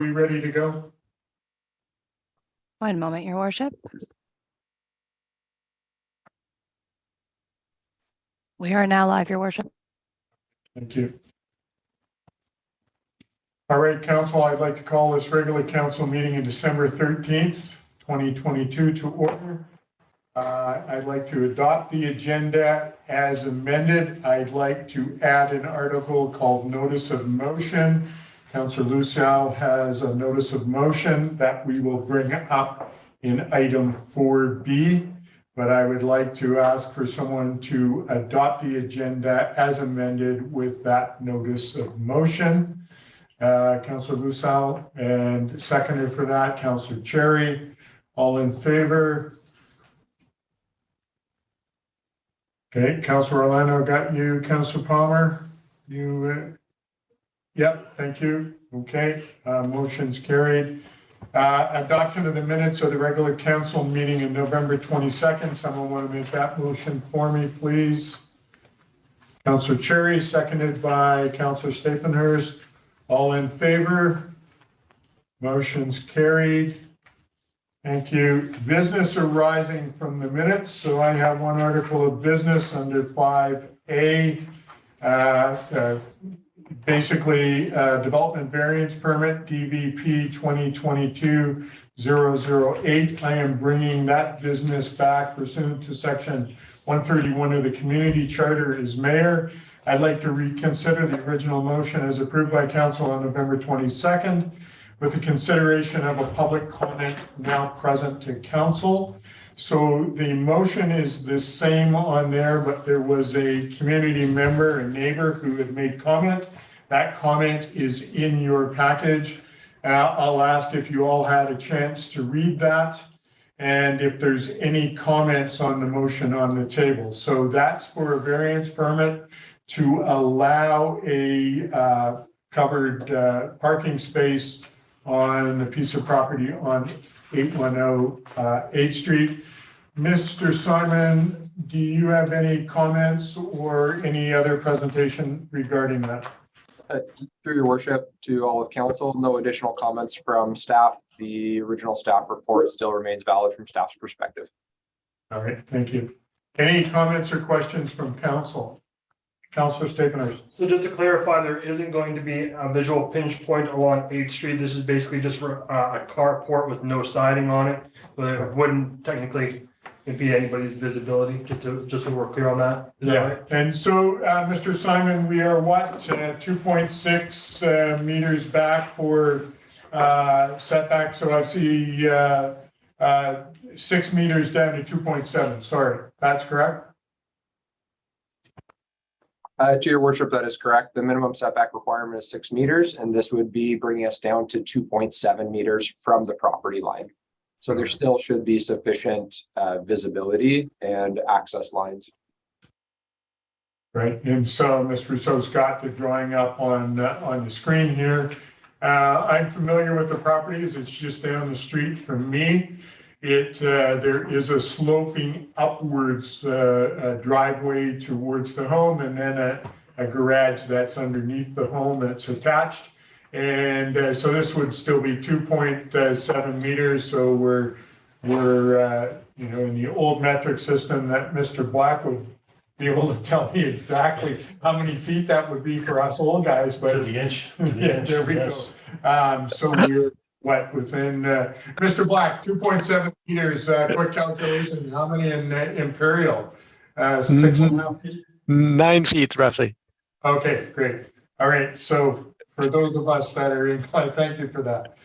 we ready to go? One moment, Your Worship. We are now live, Your Worship. Thank you. All right, Council, I'd like to call this regular council meeting in December 13th, 2022 to order. I'd like to adopt the agenda as amended. I'd like to add an article called Notice of Motion. Councillor Luciow has a notice of motion that we will bring up in item 4B, but I would like to ask for someone to adopt the agenda as amended with that notice of motion. Councillor Luciow, and seconder for that, Councillor Cherry. All in favor? Okay, Councillor Orlando got you. Councillor Palmer, you, yep, thank you. Okay, motion's carried. Adoption of the minutes of the regular council meeting in November 22nd. Someone want to make that motion for me, please? Councillor Cherry, seconded by Councillor Staphenhurst. All in favor? Motion's carried. Thank you. Business arising from the minutes. So I have one article of business under 5A. Basically, development variance permit, DVP 2022-008. I am bringing that business back pursuant to section 131 of the community charter as mayor. I'd like to reconsider the original motion as approved by council on November 22nd with the consideration of a public comment now present to council. So the motion is the same on there, but there was a community member, a neighbor who had made comment. That comment is in your package. I'll ask if you all had a chance to read that and if there's any comments on the motion on the table. So that's for a variance permit to allow a covered parking space on a piece of property on 810 8th Street. Mr. Simon, do you have any comments or any other presentation regarding that? Through your worship to all of council, no additional comments from staff. The original staff report still remains valid from staff's perspective. All right, thank you. Any comments or questions from council? Councillor Staphenhurst. So just to clarify, there isn't going to be a visual pinch point along 8th Street. This is basically just for a carport with no siding on it. But it wouldn't technically impede anybody's visibility, just so we're clear on that. Is that right? And so, Mr. Simon, we are what, 2.6 meters back for setback. So I see 6 meters down to 2.7. Sorry, that's correct? To your worship, that is correct. The minimum setback requirement is 6 meters, and this would be bringing us down to 2.7 meters from the property line. So there still should be sufficient visibility and access lines. Right, and so Ms. Rousseau's got the drawing up on the screen here. I'm familiar with the properties. It's just down the street from me. There is a sloping upwards driveway towards the home, and then a garage that's underneath the home that's attached. And so this would still be 2.7 meters. So we're you know, in the old metric system that Mr. Black would be able to tell me exactly how many feet that would be for us old guys. But To the inch. yeah, there we go. So we're what within Mr. Black, 2.7 meters. Quick calculation. How many in Imperial? 6.5 feet. 9 feet roughly. Okay, great. All right. So for those of us that are inclined, thank you for that.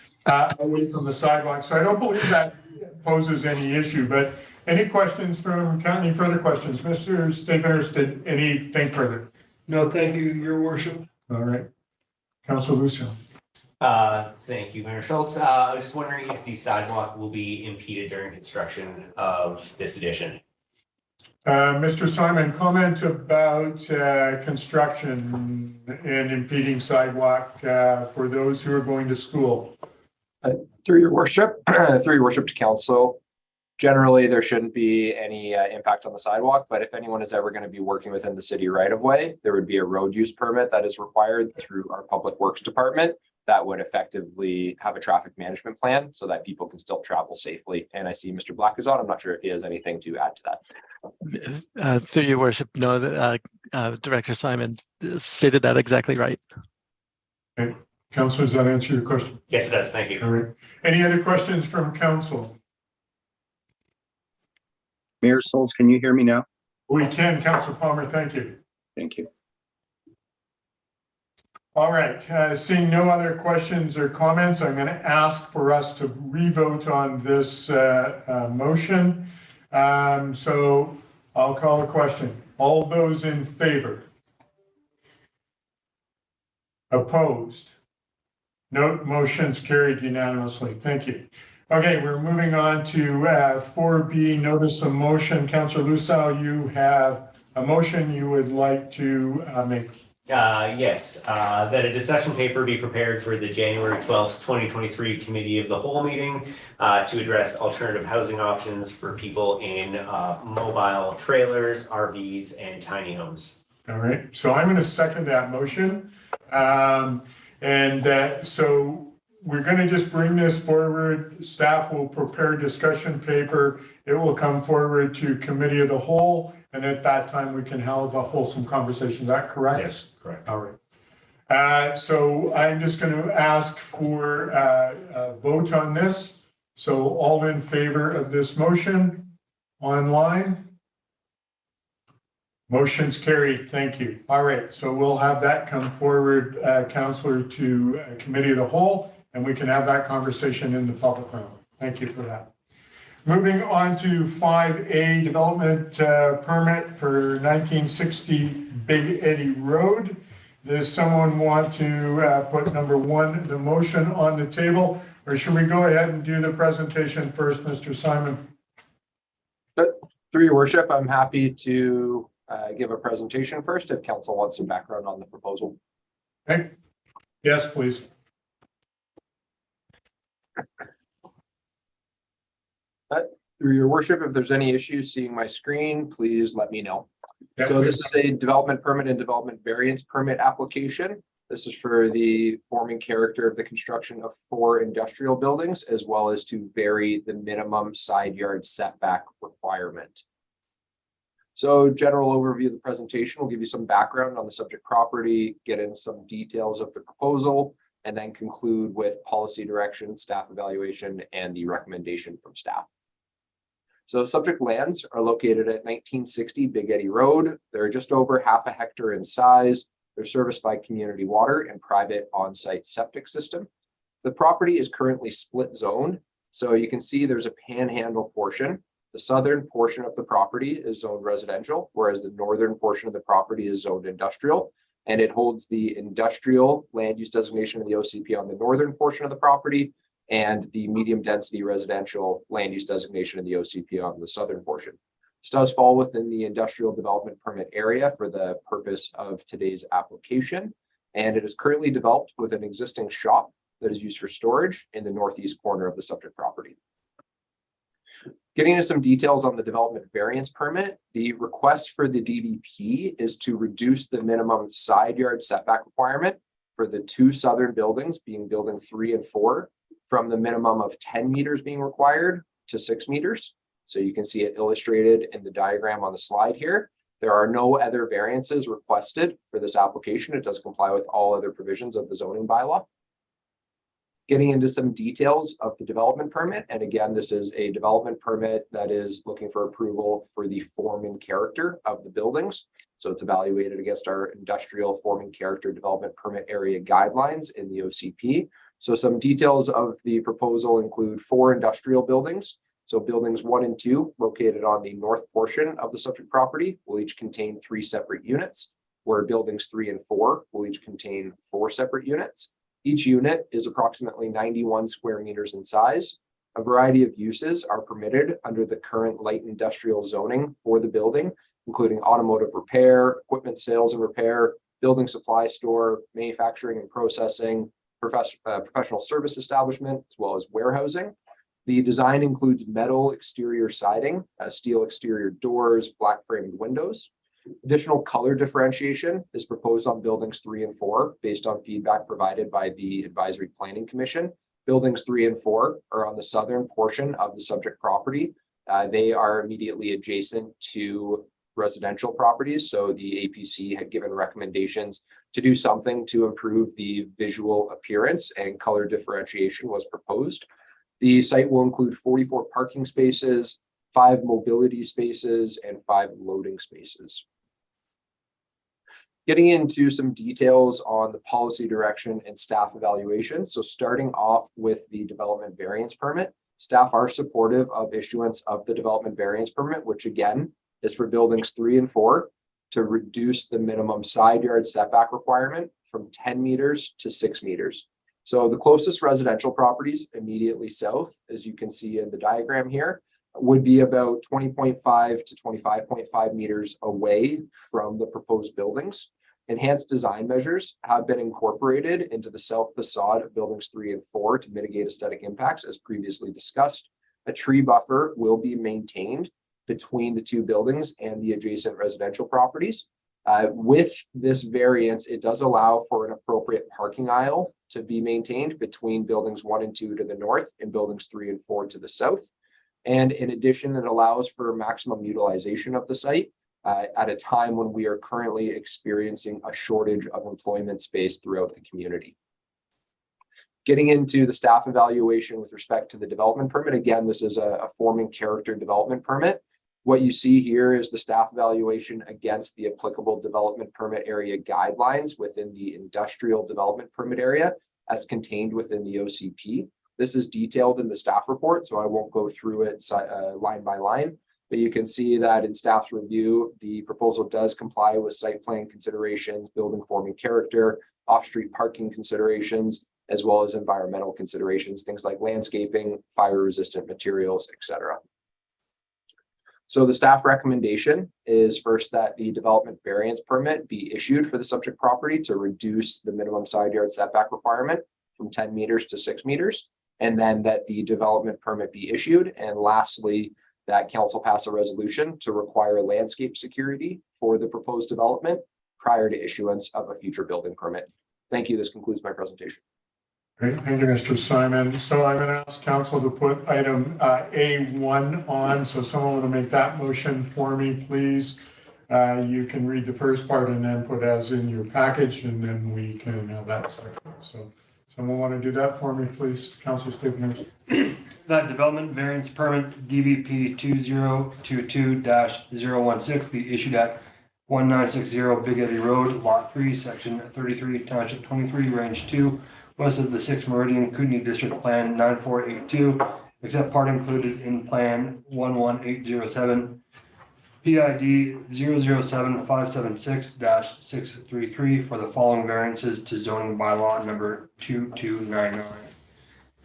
Away from the sidewalk. So I don't believe that poses any issue, but any questions from any further questions? Mr. Staphenhurst, did anything further? No, thank you, Your Worship. All right. Councillor Luciow. Thank you, Mayor Sulz. I was just wondering if the sidewalk will be impeded during construction of this addition. Mr. Simon, comment about construction and impeding sidewalk for those who are going to school. Through your worship, to council, generally there shouldn't be any impact on the sidewalk, but if anyone is ever going to be working within the city right of way, there would be a road use permit that is required through our public works department. that would effectively have a traffic management plan so that people can still travel safely. And I see Mr. Black is on. I'm not sure if he has anything to add to that. Through your worship, no, Director Simon stated that exactly right. Okay. Councillor, does that answer your question? Yes, it does. Thank you. All right. Any other questions from council? Mayor Sulz, can you hear me now? We can, Councillor Palmer, thank you. Thank you. All right, seeing no other questions or comments, I'm going to ask for us to revote on this motion. So I'll call a question. All those in favor? Opposed? No, motion's carried unanimously. Thank you. Okay, we're moving on to 4B, notice of motion. Councillor Luciow, you have a motion you would like to make. Yes, that a discussion paper be prepared for the January 12th, 2023 Committee of the Whole meeting to address alternative housing options for people in mobile trailers, RVs, and tiny homes. All right, so I'm going to second that motion. So we're going to just bring this forward. Staff will prepare discussion paper. It will come forward to Committee of the Whole. And at that time, we can have a wholesome conversation. Is that correct? Yes, correct. All right. So I'm just going to ask for a vote on this. So all in favor of this motion online? Motion's carried. Thank you. All right. So we'll have that come forward, Councillor, to Committee of the Whole, and we can have that conversation in the public room. Thank you for that. Moving on to 5A, development permit for 1960 Big Eddy Road. Does someone want to put number 1, the motion on the table, or should we go ahead and do the presentation first, Mr. Simon? Through your worship, I'm happy to give a presentation first if council wants some background on the proposal. Okay. Yes, please. Through your worship, if there's any issues seeing my screen, please let me know. Yeah, So please. this is a development permit and development variance permit application. This is for the forming character of the construction of 4 industrial buildings, as well as to vary the minimum side yard setback requirement. So general overview of the presentation will give you some background on the subject property, get into some details of the proposal, and then conclude with policy direction, staff evaluation, and the recommendation from staff. So subject lands are located at 1960 Big Eddy Road. They're just over ½ a hectare in size. They're serviced by community water and private on-site septic system. The property is currently split zoned. So you can see there's a panhandle portion. The southern portion of the property is zoned residential, whereas the northern portion of the property is zoned industrial. And it holds the industrial land use designation of the OCP on the northern portion of the property and the medium density residential land use designation of the OCP on the southern portion. This does fall within the industrial development permit area for the purpose of today's application. And it is currently developed with an existing shop that is used for storage in the northeast corner of the subject property. Getting into some details on the development variance permit, the request for the DDP is to reduce the minimum side yard setback requirement for the 2 southern buildings, being building 3 and 4, from the minimum of 10 meters being required to 6 meters. So you can see it illustrated in the diagram on the slide here. There are no other variances requested for this application. It does comply with all other provisions of the zoning bylaw. Getting into some details of the development permit. And again, this is a development permit that is looking for approval for the form and character of the buildings. So it's evaluated against our industrial forming character development permit area guidelines in the OCP. So some details of the proposal include 4 industrial buildings. So buildings 1 and 2 located on the north portion of the subject property will each contain 3 separate units, where buildings 3 and 4 will each contain 4 separate units. Each unit is approximately 91 square meters in size. A variety of uses are permitted under the current light industrial zoning for the building, including automotive repair, equipment sales and repair, building supply store, manufacturing and processing, professional service establishment, as well as warehousing. The design includes metal exterior siding, steel exterior doors, black framed windows. Additional color differentiation is proposed on buildings 3 and 4 based on feedback provided by the Advisory Planning Commission. Buildings 3 and 4 are on the southern portion of the subject property. They are immediately adjacent to residential properties. So the APC had given recommendations to do something to improve the visual appearance, and color differentiation was proposed. The site will include 44 parking spaces, 5 mobility spaces, and 5 loading spaces. Getting into some details on the policy direction and staff evaluation. So starting off with the development variance permit, staff are supportive of issuance of the development variance permit, which again is for buildings 3 and 4 to reduce the minimum side yard setback requirement from 10 meters to 6 meters. So the closest residential properties immediately south, as you can see in the diagram here, would be about 20.5 to 25.5 meters away from the proposed buildings. Enhanced design measures have been incorporated into the south facade of buildings 3 and 4 to mitigate aesthetic impacts, as previously discussed. A tree buffer will be maintained between the 2 buildings and the adjacent residential properties. With this variance, it does allow for an appropriate parking aisle to be maintained between buildings 1 and 2 to the north and buildings 3 and 4 to the south. And in addition, it allows for maximum utilization of the site at a time when we are currently experiencing a shortage of employment space throughout the community. Getting into the staff evaluation with respect to the development permit, again, this is a forming character development permit. What you see here is the staff evaluation against the applicable development permit area guidelines within the industrial development permit area as contained within the OCP. This is detailed in the staff report, so I won't go through it line by line. But you can see that in staff's review, the proposal does comply with site plan considerations, building forming character, off-street parking considerations, as well as environmental considerations, things like landscaping, fire-resistant materials, etc. So the staff recommendation is first that the development variance permit be issued for the subject property to reduce the minimum side yard setback requirement from 10 meters to 6 meters, and then that the development permit be issued. And lastly, that council pass a resolution to require landscape security for the proposed development prior to issuance of a future building permit. Thank you. This concludes my presentation. Great, thank you, Mr. Simon. So I'm going to ask council to put item A1 on. So someone will make that motion for me, please. You can read the first part and then put as in your package, and then we can have that second. So someone want to do that for me, please? Councilor Stickners. That development variance permit DVP 2022-016 be issued at 1960 Big Eddy Road, Lot 3, Section 33, Township 23, Range 2, west of the 6th Meridian, Kootenai District Plan 9482, except part included in Plan 11807, PID 007576-633 for the following variances to zoning bylaw number 2299.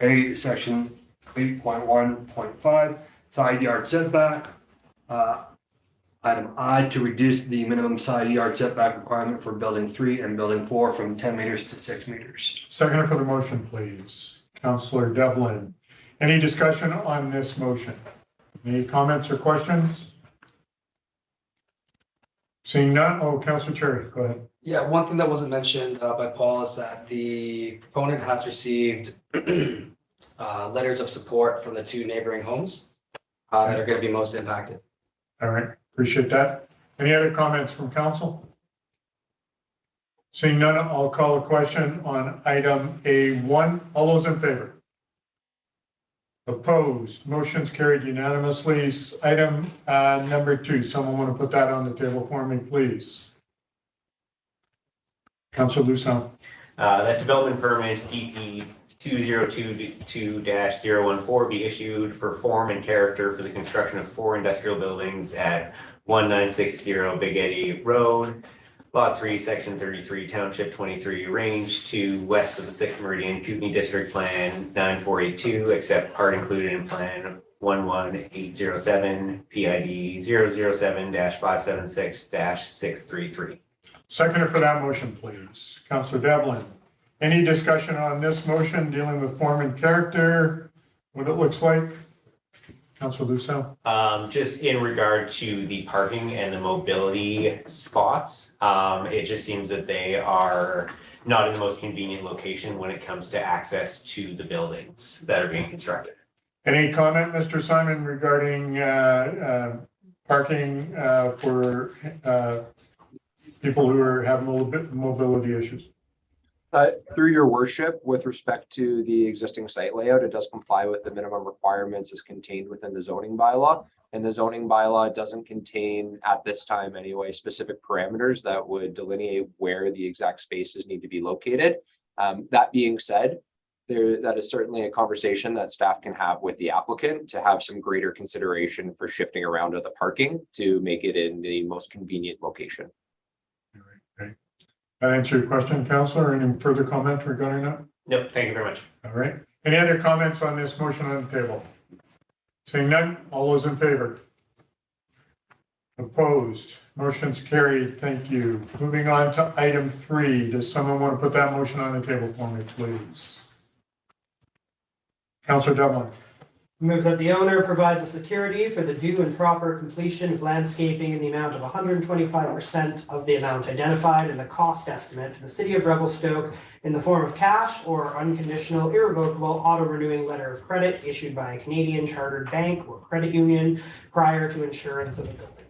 A, Section 8.1.5, side yard setback. Item I, to reduce the minimum side yard setback requirement for building 3 and building 4 from 10 meters to 6 meters. Second for the motion, please. Councilor Devlin. Any discussion on this motion? Any comments or questions? Seeing none. Oh, Councilor Cherry, go ahead. Yeah, one thing that wasn't mentioned by Paul is that the proponent has received letters of support from the 2 neighboring homes that are going to be most impacted. All right, appreciate that. Any other comments from council? Seeing none, I'll call a question on item A1. All those in favor? Opposed? Motion's carried unanimously. Item number 2. Someone want to put that on the table for me, please? Councillor Luciow. That development permit DP 2022-014 be issued for form and character for the construction of 4 industrial buildings at 1960 Big Eddy Road, Lot 3, Section 33, Township 23, Range 2, west of the 6th Meridian, Kootenai District Plan 9482, except part included in Plan 11807, PID 007-576-633. Seconder for that motion, please. Councillor Devlin. Any discussion on this motion dealing with form and character? What it looks like? Councillor Luciow? Just in regard to the parking and the mobility spots, it just seems that they are not in the most convenient location when it comes to access to the buildings that are being constructed. Any comment, Mr. Simon, regarding parking for people who have mobility issues? Through your worship, with respect to the existing site layout, it does comply with the minimum requirements as contained within the zoning bylaw. And the zoning bylaw doesn't contain, at this time anyway, specific parameters that would delineate where the exact spaces need to be located. That being said, that is certainly a conversation that staff can have with the applicant to have some greater consideration for shifting around of the parking to make it in the most convenient location. Okay. That answer your question, Councillor? Any further comment regarding that? Nope, thank you very much. All right. Any other comments on this motion on the table? Seeing none, all those in favor? Opposed? Motion's carried. Thank you. Moving on to item 3. Does someone want to put that motion on the table for me, please? Councillor Devlin. Move that the owner provides a security for the due and proper completion of landscaping in the amount of 125% of the amount identified in the cost estimate to the city of Revelstoke in the form of cash or unconditional, irrevocable, auto-renewing letter of credit issued by a Canadian chartered bank or credit union prior to insurance of the building.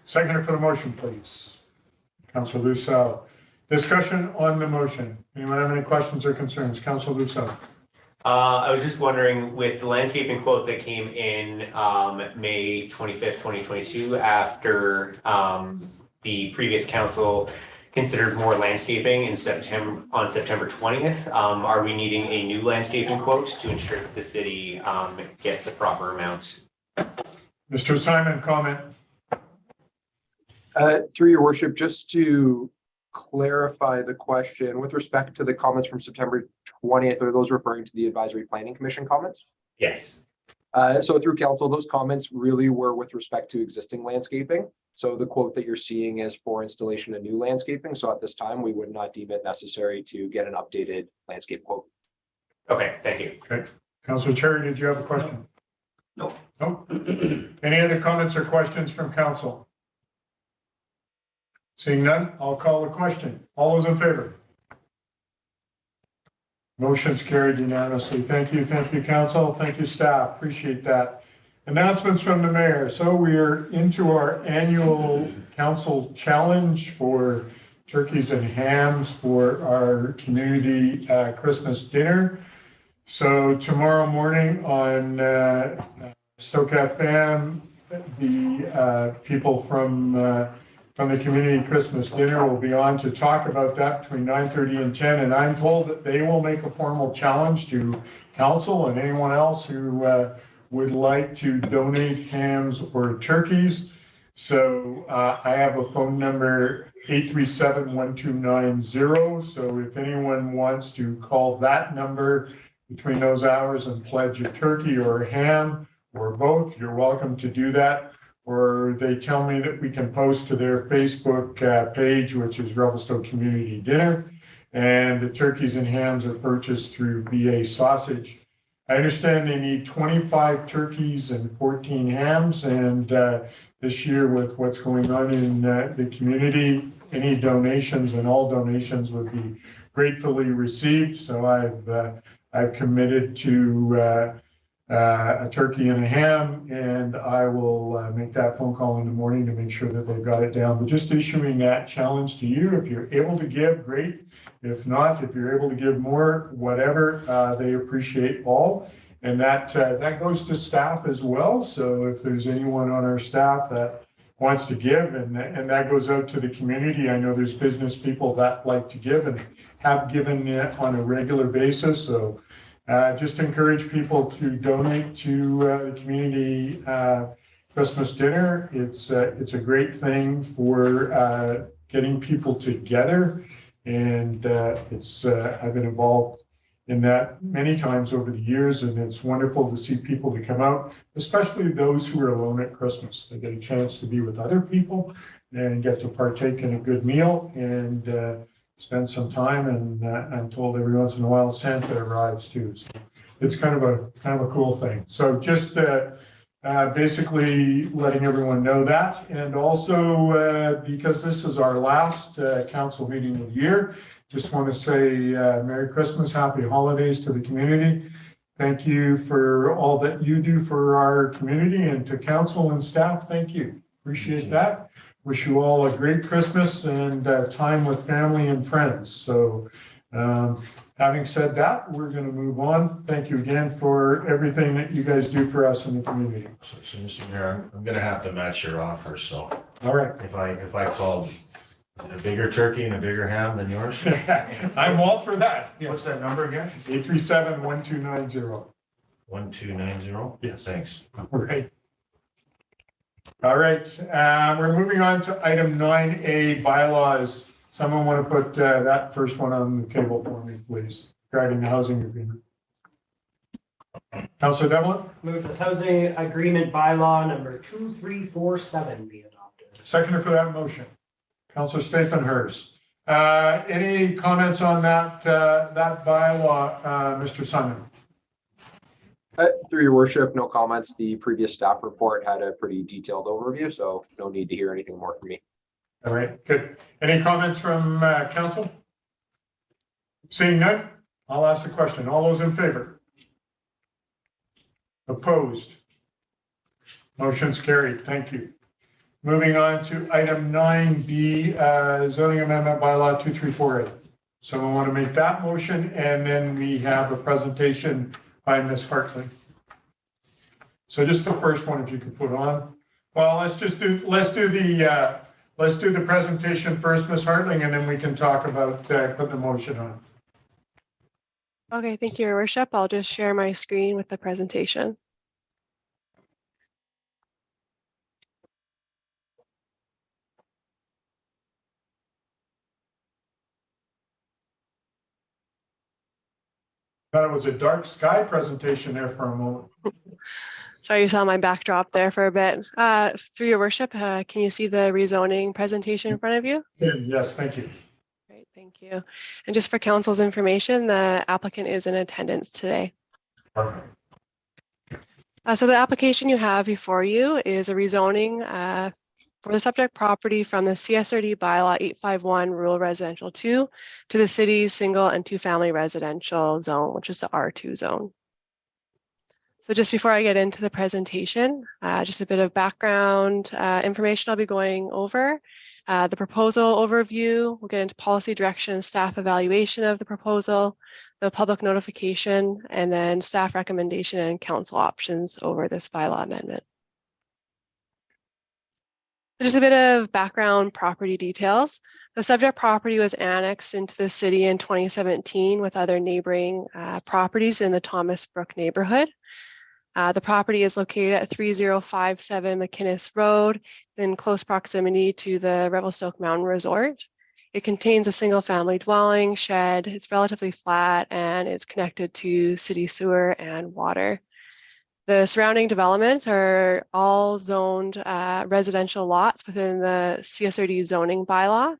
Seconder for the motion, please. Councillor Luciow. Discussion on the motion. Anyone have any questions or concerns? Councillor Luciow. I was just wondering, with the landscaping quote that came in May 25th, 2022, after the previous council considered more landscaping on September 20th, are we needing a new landscaping quote to ensure that the city gets the proper amount? Mr. Simon, comment. Through your worship, just to clarify the question with respect to the comments from September 20th, are those referring to the Advisory Planning Commission comments? Yes. So through council, those comments really were with respect to existing landscaping. So the quote that you're seeing is for installation of new landscaping. So at this time, we would not deem it necessary to get an updated landscape quote. Okay, thank you. Okay. Councillor Cherry, did you have a question? No. No? Any other comments or questions from council? Seeing none, I'll call the question. All those in favor? Motion's carried unanimously. Thank you, council. Thank you, staff. Appreciate that. Announcements from the mayor. So we are into our annual council challenge for turkeys and hams for our community Christmas dinner. So tomorrow morning on Stoke FM, the people from the community Christmas dinner will be on to talk about that between 9:30 and 10. And I'm told that they will make a formal challenge to council and anyone else who would like to donate hams or turkeys. So I have a phone number 837-1290. So if anyone wants to call that number between those hours and pledge a turkey or a ham or both, you're welcome to do that. Or they tell me that we can post to their Facebook page, which is Revelstoke Community Dinner. And the turkeys and hams are purchased through BA Sausage. I understand they need 25 turkeys and 14 hams. And this year, with what's going on in the community, any donations and all donations would be gratefully received. So I've committed to a turkey and a ham, and I will make that phone call in the morning to make sure that they've got it down. But just issuing that challenge to you, if you're able to give, great. If not, if you're able to give more, whatever, they appreciate all. And that goes to staff as well. So if there's anyone on our staff that wants to give, and that goes out to the community. I know there's business people that like to give and have given it on a regular basis. So just encourage people to donate to the community Christmas dinner. It's a great thing for getting people together, and I've been involved in that many times over the years, and it's wonderful to see people to come out, especially those who are alone at Christmas. They get a chance to be with other people and get to partake in a good meal and spend some time, and I'm told every once in a while Santa arrives too. So it's kind of a cool thing. So just Basically letting everyone know that. And also, because this is our last council meeting of the year, just want to say Merry Christmas, Happy Holidays to the community. Thank you for all that you do for our community, and to council and staff, thank you. Appreciate that. Wish you all a great Christmas and time with family and friends. So having said that, we're going to move on. Thank you again for everything that you guys do for us in the community. So, Mr. Mayor, I'm gonna have to match your offer, so All right. if I called a bigger turkey and a bigger ham than yours, I'm all for that. what's that number again? 837-1290. 1290? Yes. Thanks. All right. All right, we're moving on to item 9A, bylaws. Someone want to put that first one on the table for me, please, regarding the housing agreement. Councillor Devlin, Move that housing agreement bylaw number 2347 be adopted. seconder for that motion. Councillor Staphenhurst. Any comments on that bylaw, Mr. Simon? Through your worship, no comments. The previous staff report had a pretty detailed overview, so no need to hear anything more from me. All right, good. Any comments from council? Seeing none, I'll ask the question. All those in favor? Opposed? Motion's carried. Thank you. Moving on to item 9B, zoning amendment bylaw 2348. Someone want to make that motion, and then we have a presentation by Ms. Hartley. So just the first one, if you could put on. Well, let's do the presentation first, Ms. Hartling, and then we can talk about putting the motion on. Okay, thank you, Your Worship. I'll just share my screen with the presentation. Thought it was a dark sky presentation there for a moment. Sorry, you saw my backdrop there for a bit. Through Your Worship, can you see the rezoning presentation in front of you? Yes, thank you. Great, thank you. And just for council's information, the applicant is in attendance today. Perfect. So the application you have before you is a rezoning for the subject property from the CSRD bylaw 851 rural residential 2 to the city's single and two family residential zone, which is the R2 zone. So just before I get into the presentation, just a bit of background information I'll be going over. The proposal overview, we'll get into policy direction and staff evaluation of the proposal, the public notification, and then staff recommendation and council options over this bylaw amendment. So just a bit of background property details. The subject property was annexed into the city in 2017 with other neighboring properties in the Thomas Brook neighborhood. The property is located at 3057 McInnes Road in close proximity to the Revelstoke Mountain Resort. It contains a single family dwelling, shed, it's relatively flat, and it's connected to city sewer and water. The surrounding developments are all zoned residential lots within the CSRD zoning bylaw.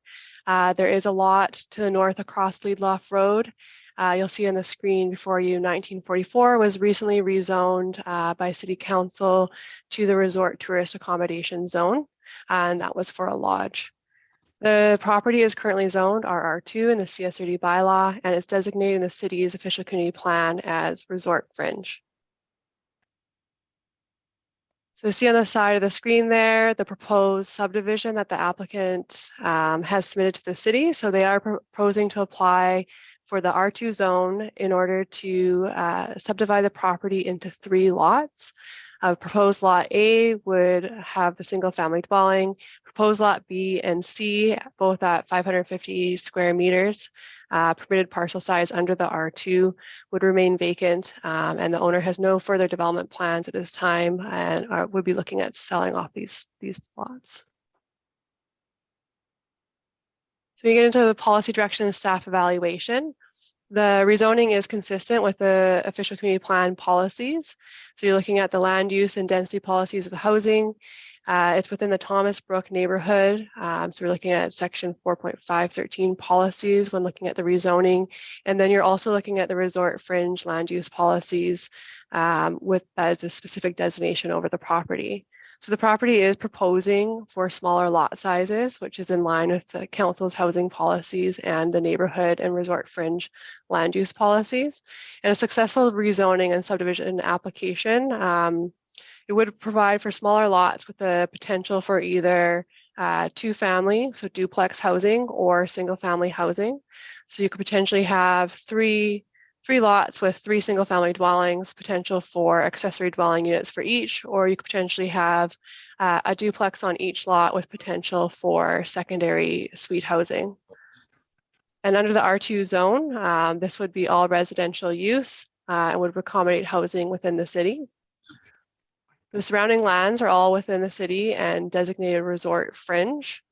There is a lot to the north across Leadloff Road. You'll see on the screen before you, 1944 was recently rezoned by City Council to the Resort Tourist Accommodation Zone, and that was for a lodge. The property is currently zoned RR2 in the CSRD bylaw, and it's designated in the city's official community plan as Resort Fringe. So you see on the side of the screen there, the proposed subdivision that the applicant has submitted to the city. So they are proposing to apply for the R2 zone in order to subdivide the property into 3 lots. Proposed lot A would have the single family dwelling. Proposed lot B and C, both at 550 square meters. Permitted parcel size under the R2 would remain vacant, and the owner has no further development plans at this time and would be looking at selling off these lots. So we get into the policy direction and staff evaluation. The rezoning is consistent with the official community plan policies. So you're looking at the land use and density policies of the housing, It's within the Thomas Brook neighborhood. So we're looking at section 4.513 policies when looking at the rezoning. And then you're also looking at the resort fringe land use policies with that as a specific designation over the property. So the property is proposing for smaller lot sizes, which is in line with the council's housing policies and the neighborhood and resort fringe land use policies. And a successful rezoning and subdivision application, it would provide for smaller lots with the potential for either two-family, so duplex housing, or single-family housing. So you could potentially have three lots with 3 single-family dwellings, potential for accessory dwelling units for each, or you could potentially have a duplex on each lot with potential for secondary suite housing. And under the R2 zone, this would be all residential use and would accommodate housing within the city. The surrounding lands are all within the city and designated resort fringe.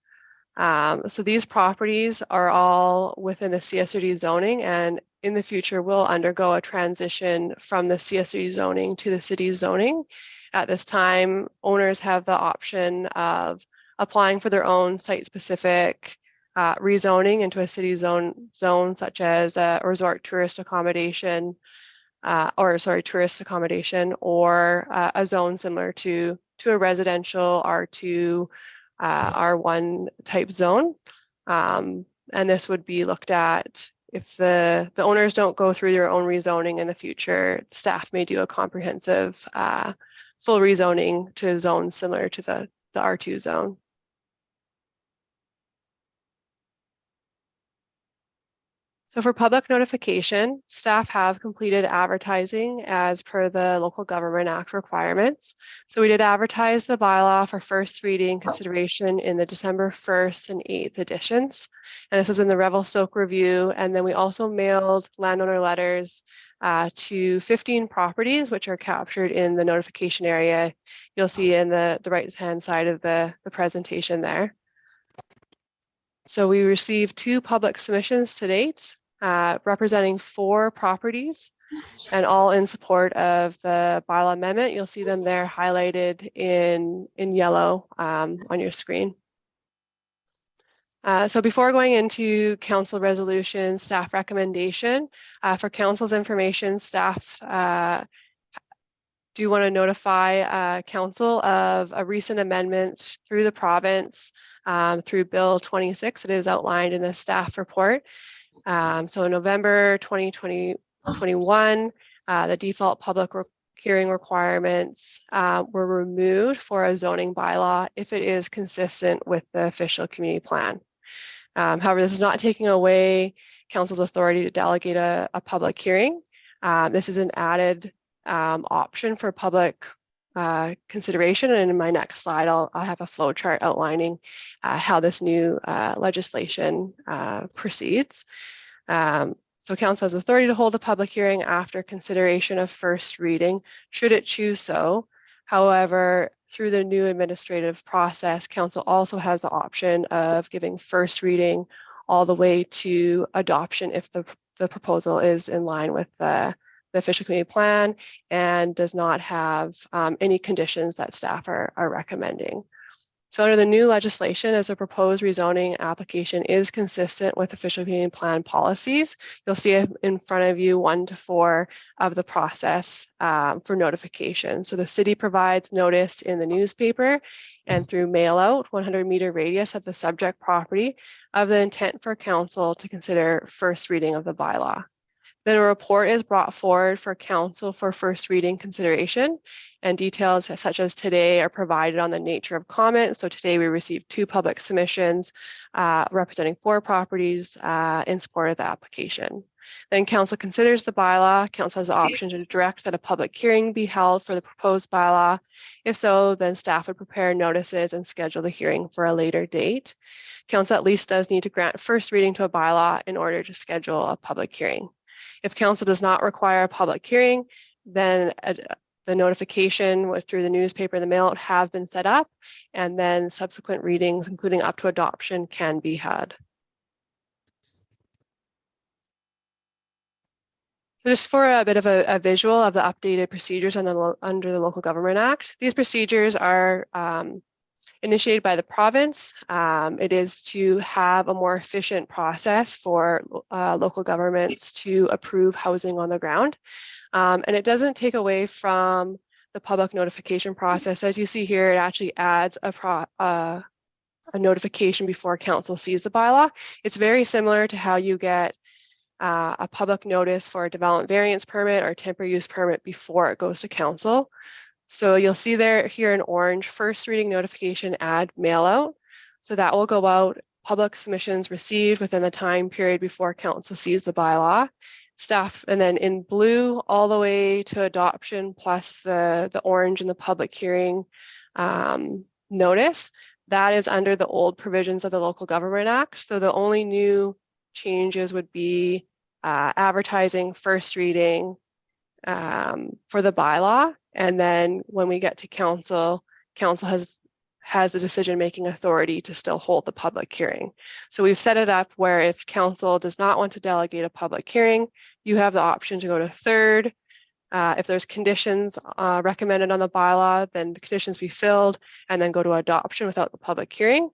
So these properties are all within the CSRD zoning, and in the future will undergo a transition from the CSRD zoning to the city zoning. At this time, owners have the option of applying for their own site-specific rezoning into a city zone such as a resort tourist accommodation, tourist accommodation, or a zone similar to a residential R2, R1 type zone. And this would be looked at if the owners don't go through their own rezoning in the future. Staff may do a comprehensive full rezoning to zones similar to the R2 zone. So for public notification, staff have completed advertising as per the Local Government Act requirements. So we did advertise the bylaw for first reading consideration in the December 1st and 8th editions. And this was in the Revelstoke Review. And then we also mailed landowner letters to 15 properties, which are captured in the notification area. You'll see in the right-hand side of the presentation there. So we received 2 public submissions to date, representing 4 properties, and all in support of the bylaw amendment. You'll see them there highlighted in yellow on your screen. So before going into council resolution, staff recommendation, for council's information, staff do want to notify council of a recent amendment through the province through Bill 26. It is outlined in a staff report. So in November 2021, the default public hearing requirements were removed for a zoning bylaw if it is consistent with the official community plan. However, this is not taking away council's authority to delegate a public hearing. This is an added option for public consideration, and in my next slide I'll have a flow chart outlining how this new legislation proceeds. So council has authority to hold a public hearing after consideration of first reading, should it choose so. However, through the new administrative process, council also has the option of giving first reading all the way to adoption if the proposal is in line with the official community plan and does not have any conditions that staff are recommending. So under the new legislation, as a proposed rezoning application is consistent with official community plan policies, you'll see in front of you 1 to 4 of the process for notification. So the city provides notice in the newspaper and through mail out 100-meter radius of the subject property of the intent for council to consider first reading of the bylaw. Then a report is brought forward for council for first reading consideration, and details such as today are provided on the nature of comment. So today we received 2 public submissions representing 4 properties in support of the application. Then council considers the bylaw. Council has the option to direct that a public hearing be held for the proposed bylaw. If so, then staff would prepare notices and schedule the hearing for a later date. Council at least does need to grant first reading to a bylaw in order to schedule a public hearing. If council does not require a public hearing, then the notification through the newspaper and the mail have been set up, and then subsequent readings, including up to adoption, can be had. So just for a bit of a visual of the updated procedures under the Local Government Act, these procedures are initiated by the province. It is to have a more efficient process for local governments to approve housing on the ground. And it doesn't take away from the public notification process. As you see here, it actually adds a notification before council sees the bylaw. It's very similar to how you get a public notice for a development variance permit or temporary use permit before it goes to council. So you'll see there here in orange, first reading notification add mail out. So that will go out, public submissions received within the time period before council sees the bylaw. Staff, and then in blue all the way to adoption plus the orange and the public hearing notice. That is under the old provisions of the Local Government Act. So the only new changes would be advertising, first reading for the bylaw. And then when we get to council, council has the decision-making authority to still hold the public hearing. So we've set it up where if council does not want to delegate a public hearing, you have the option to go to third. If there's conditions recommended on the bylaw, then the conditions be filled and then go to adoption without the public hearing.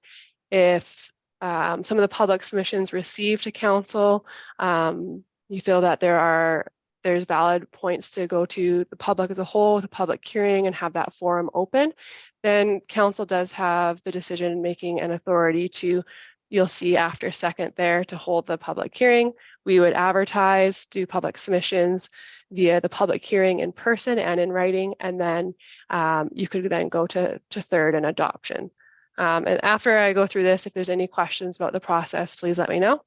If some of the public submissions received to council, you feel that there's valid points to go to the public as a whole with a public hearing and have that forum open, then council does have the decision making and authority to, you'll see after second there, to hold the public hearing. We would advertise, do public submissions via the public hearing in person and in writing, and then you could then go to third and adoption. And after I go through this, if there's any questions about the process, please let me know.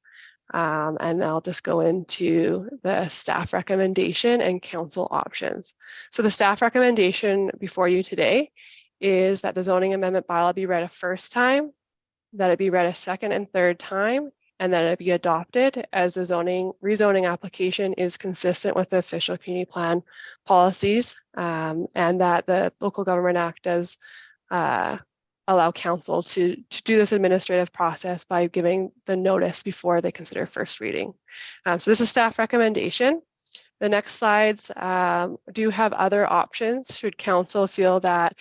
And I'll just go into the staff recommendation and council options. So the staff recommendation before you today is that the zoning amendment bylaw be read a first time, that it be read a second and third time, and that it be adopted as the rezoning application is consistent with the official community plan policies, and that the Local Government Act does allow council to do this administrative process by giving the notice before they consider first reading. So this is staff recommendation. The next slides do have other options should council feel that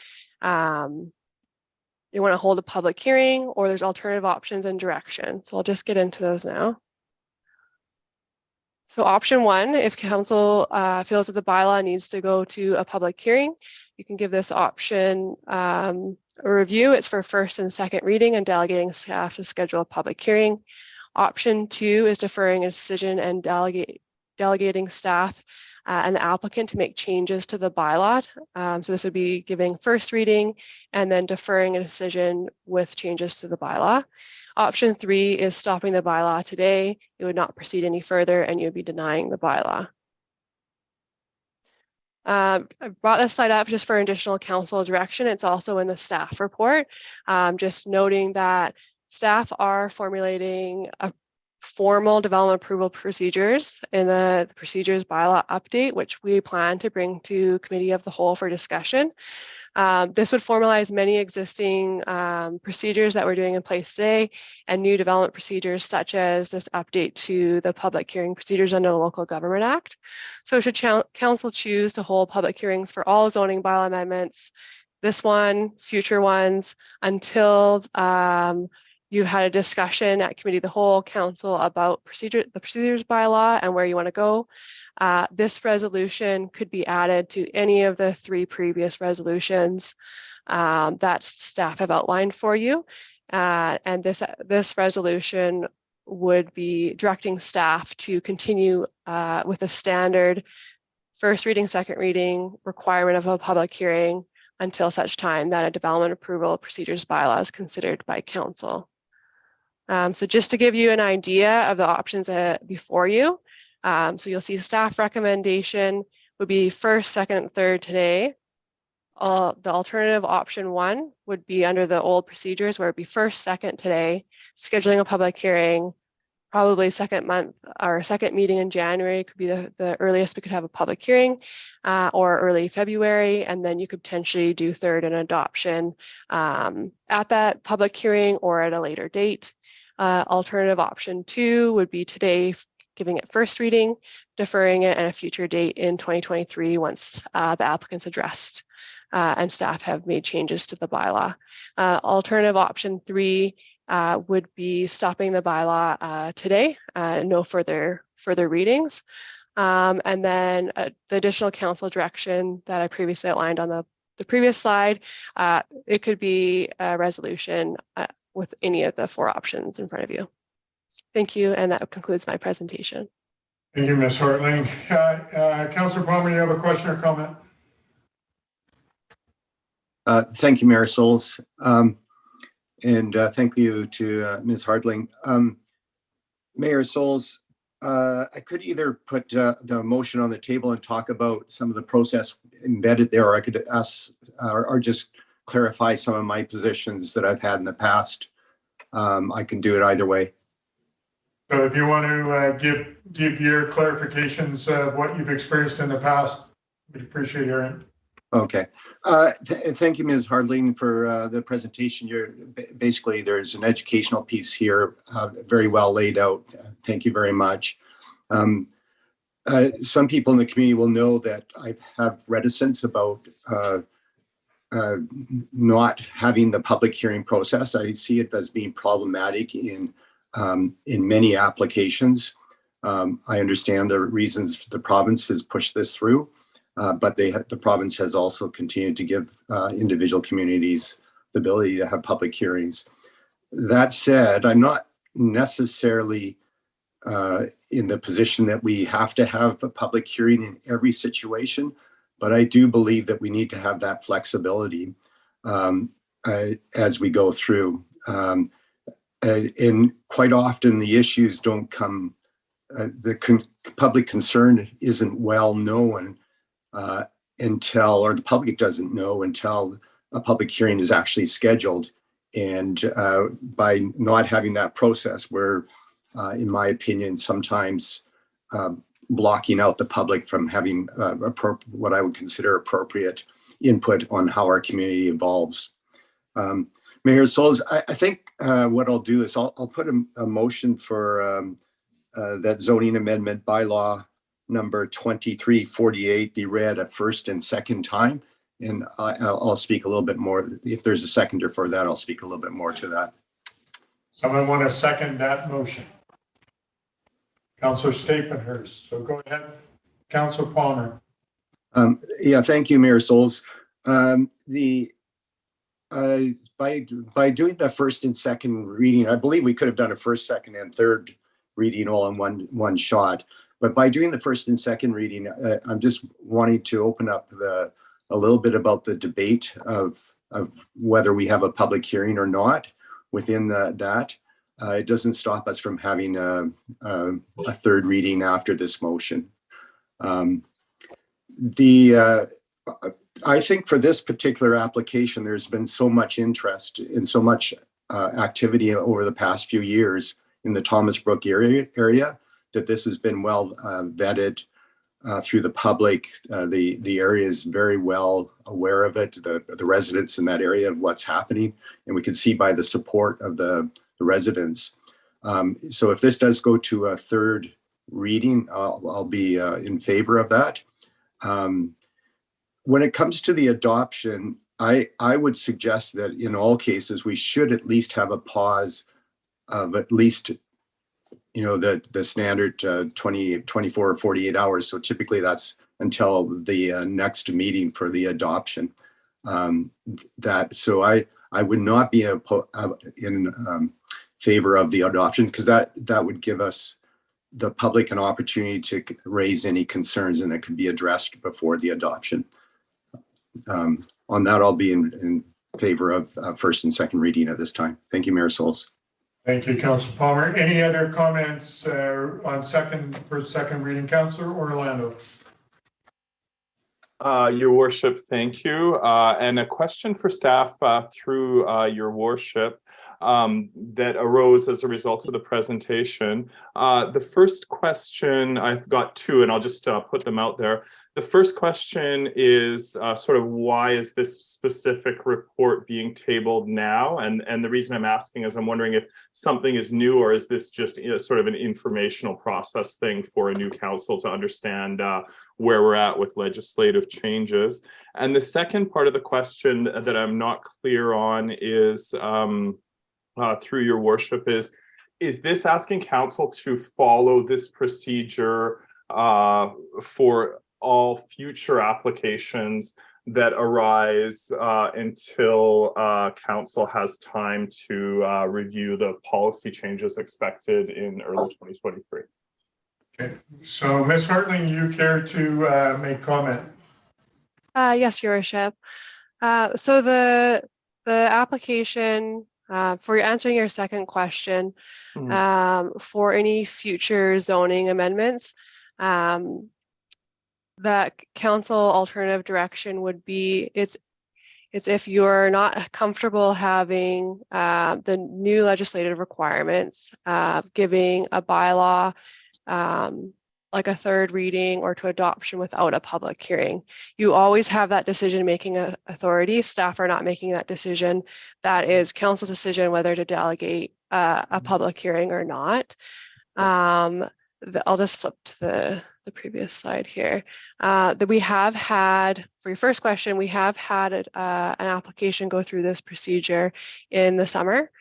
you want to hold a public hearing, or there's alternative options and direction. So I'll just get into those now. So option one, if council feels that the bylaw needs to go to a public hearing, you can give this option a review. It's for first and second reading and delegating staff to schedule a public hearing. Option two is deferring a decision and delegating staff and the applicant to make changes to the bylaw. So this would be giving first reading and then deferring a decision with changes to the bylaw. Option three is stopping the bylaw today. You would not proceed any further and you would be denying the bylaw. I brought this slide up just for additional council direction. It's also in the staff report. Just noting that staff are formulating a formal development approval procedures in the procedures bylaw update, which we plan to bring to committee of the whole for discussion. This would formalize many existing procedures that we're doing in place today and new development procedures such as this update to the public hearing procedures under the Local Government Act. So should council choose to hold public hearings for all zoning bylaw amendments, this one, future ones, until you've had a discussion at committee of the whole council about the procedures bylaw and where you want to go. This resolution could be added to any of the three previous resolutions that staff have outlined for you. And this resolution would be directing staff to continue with a standard first reading, second reading requirement of a public hearing until such time that a development approval procedures bylaw is considered by council. So just to give you an idea of the options before you, so you'll see staff recommendation would be first, second, and third today. The alternative option one would be under the old procedures where it'd be first, second today, scheduling a public hearing, probably second month or second meeting in January could be the earliest we could have a public hearing, or early February, and then you could potentially do third and adoption at that public hearing or at a later date. Alternative option two would be today, giving it first reading, deferring it at a future date in 2023 once the applicant's addressed and staff have made changes to the bylaw. Alternative option 3 would be stopping the bylaw today, no further readings. And then the additional council direction that I previously outlined on the previous slide, it could be a resolution with any of the 4 options in front of you. Thank you, and that concludes my presentation. Thank you, Ms. Hartling. Councillor Palmer, you have a question or comment? Thank you, Mayor Sulz. And thank you to Ms. Hartling. Mayor Sulz, I could either put the motion on the table and talk about some of the process embedded there, or I could ask or just clarify some of my positions that I've had in the past. I can do it either way. So if you want to give your clarifications of what you've experienced in the past, we'd appreciate hearing. Okay. Thank you, Ms. Hartling, for the presentation. Basically, there's an educational piece here, very well laid out. Thank you very much. Some people in the community will know that I have reticence about not having the public hearing process. I see it as being problematic in many applications. I understand the reasons the province has pushed this through. But the province has also continued to give individual communities the ability to have public hearings. That said, I'm not necessarily in the position that we have to have a public hearing in every situation, but I do believe that we need to have that flexibility as we go through. And quite often the issues don't come, public concern isn't well known until, or the public doesn't know until a public hearing is actually scheduled. And by not having that process, we're, in my opinion, sometimes blocking out the public from having what I would consider appropriate input on how our community evolves. Mayor Sulz, I think what I'll do is I'll put a motion for that zoning amendment bylaw number 2348 be read a first and second time. And I'll speak a little bit more. If there's a seconder for that, I'll speak a little bit more to that. Someone want to second that motion? Councillor Stapenhurst. So go ahead, Councillor Palmer. Yeah, thank you, Mayor Sulz. By doing the first and second reading, I believe we could have done a first, second, and third reading all in one shot. But by doing the first and second reading, I'm just wanting to open up a little bit about the debate of whether we have a public hearing or not within that. It doesn't stop us from having a third reading after this motion. I think for this particular application, there's been so much interest and so much activity over the past few years in the Thomas Brook area that this has been well vetted through the public. The area is very well aware of it, the residents in that area of what's happening, and we can see by the support of the residents. So if this does go to a third reading, I'll be in favor of that. When it comes to the adoption, I would suggest that in all cases, we should at least have a pause of at least, the standard 24 or 48 hours. So typically that's until the next meeting for the adoption. So I would not be in favor of the adoption, because that would give us, the public, an opportunity to raise any concerns, and it could be addressed before the adoption. On that, I'll be in favor of first and second reading at this time. Thank you, Mayor Sulz. Thank you, Councillor Palmer. Any other comments on first, second reading? Councillor Orlando. Your Worship, thank you. And a question for staff through Your Worship that arose as a result of the presentation. The first question, I've got two, and I'll just put them out there. The first question is sort of why is this specific report being tabled now? And the reason I'm asking is I'm wondering if something is new, or is this just sort of an informational process thing for a new council to understand where we're at with legislative changes. And the second part of the question that I'm not clear on is through your worship is this asking council to follow this procedure for all future applications that arise until council has time to review the policy changes expected in early 2023? Okay, so Ms. Hartling, you care to make comment? Yes, Your Worship. So the application for answering your second question, for any future zoning amendments, that council alternative direction would be it's if you're not comfortable having the new legislative requirements, giving a bylaw like a third reading or to adoption without a public hearing. You always have that decision-making authority. Staff are not making that decision. That is council's decision whether to delegate a public hearing or not. I'll just flip to the previous slide here. That we have had, for your first question, we have had an application go through this procedure in the summer.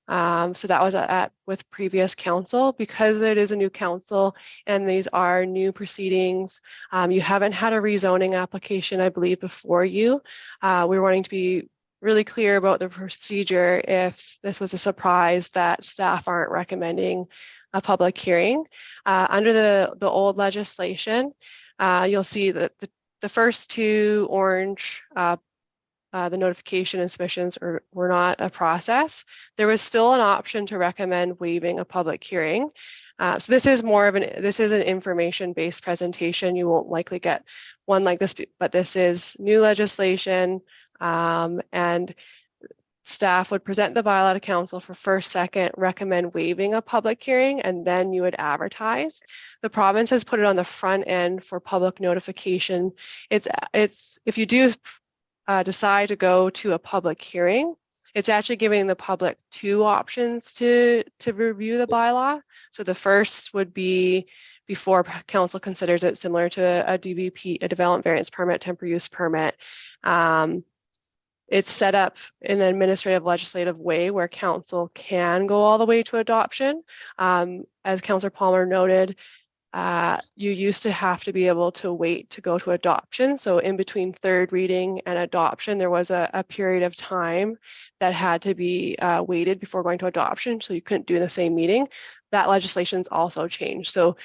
So that was with previous council. Because it is a new council and these are new proceedings, you haven't had a rezoning application, I believe, before you. We're wanting to be really clear about the procedure if this was a surprise that staff aren't recommending a public hearing. Under the old legislation, you'll see that the first two orange, the notification and submissions were not a process. There was still an option to recommend waiving a public hearing. So this is more of this is an information-based presentation. You won't likely get one like this, but this is new legislation, and staff would present the bylaw to council for first, second, recommend waiving a public hearing, and then you would advertise. The province has put it on the front end for public notification. It's if you do decide to go to a public hearing, it's actually giving the public two options to review the bylaw. So the first would be before council considers it, similar to a DVP, a development variance permit, temporary use permit. It's set up in an administrative legislative way where council can go all the way to adoption. As Councillor Palmer noted, you used to have to be able to wait to go to adoption. So in between third reading and adoption, there was a period of time that had to be waited before going to adoption. So you couldn't do in the same meeting. That legislation's also changed. So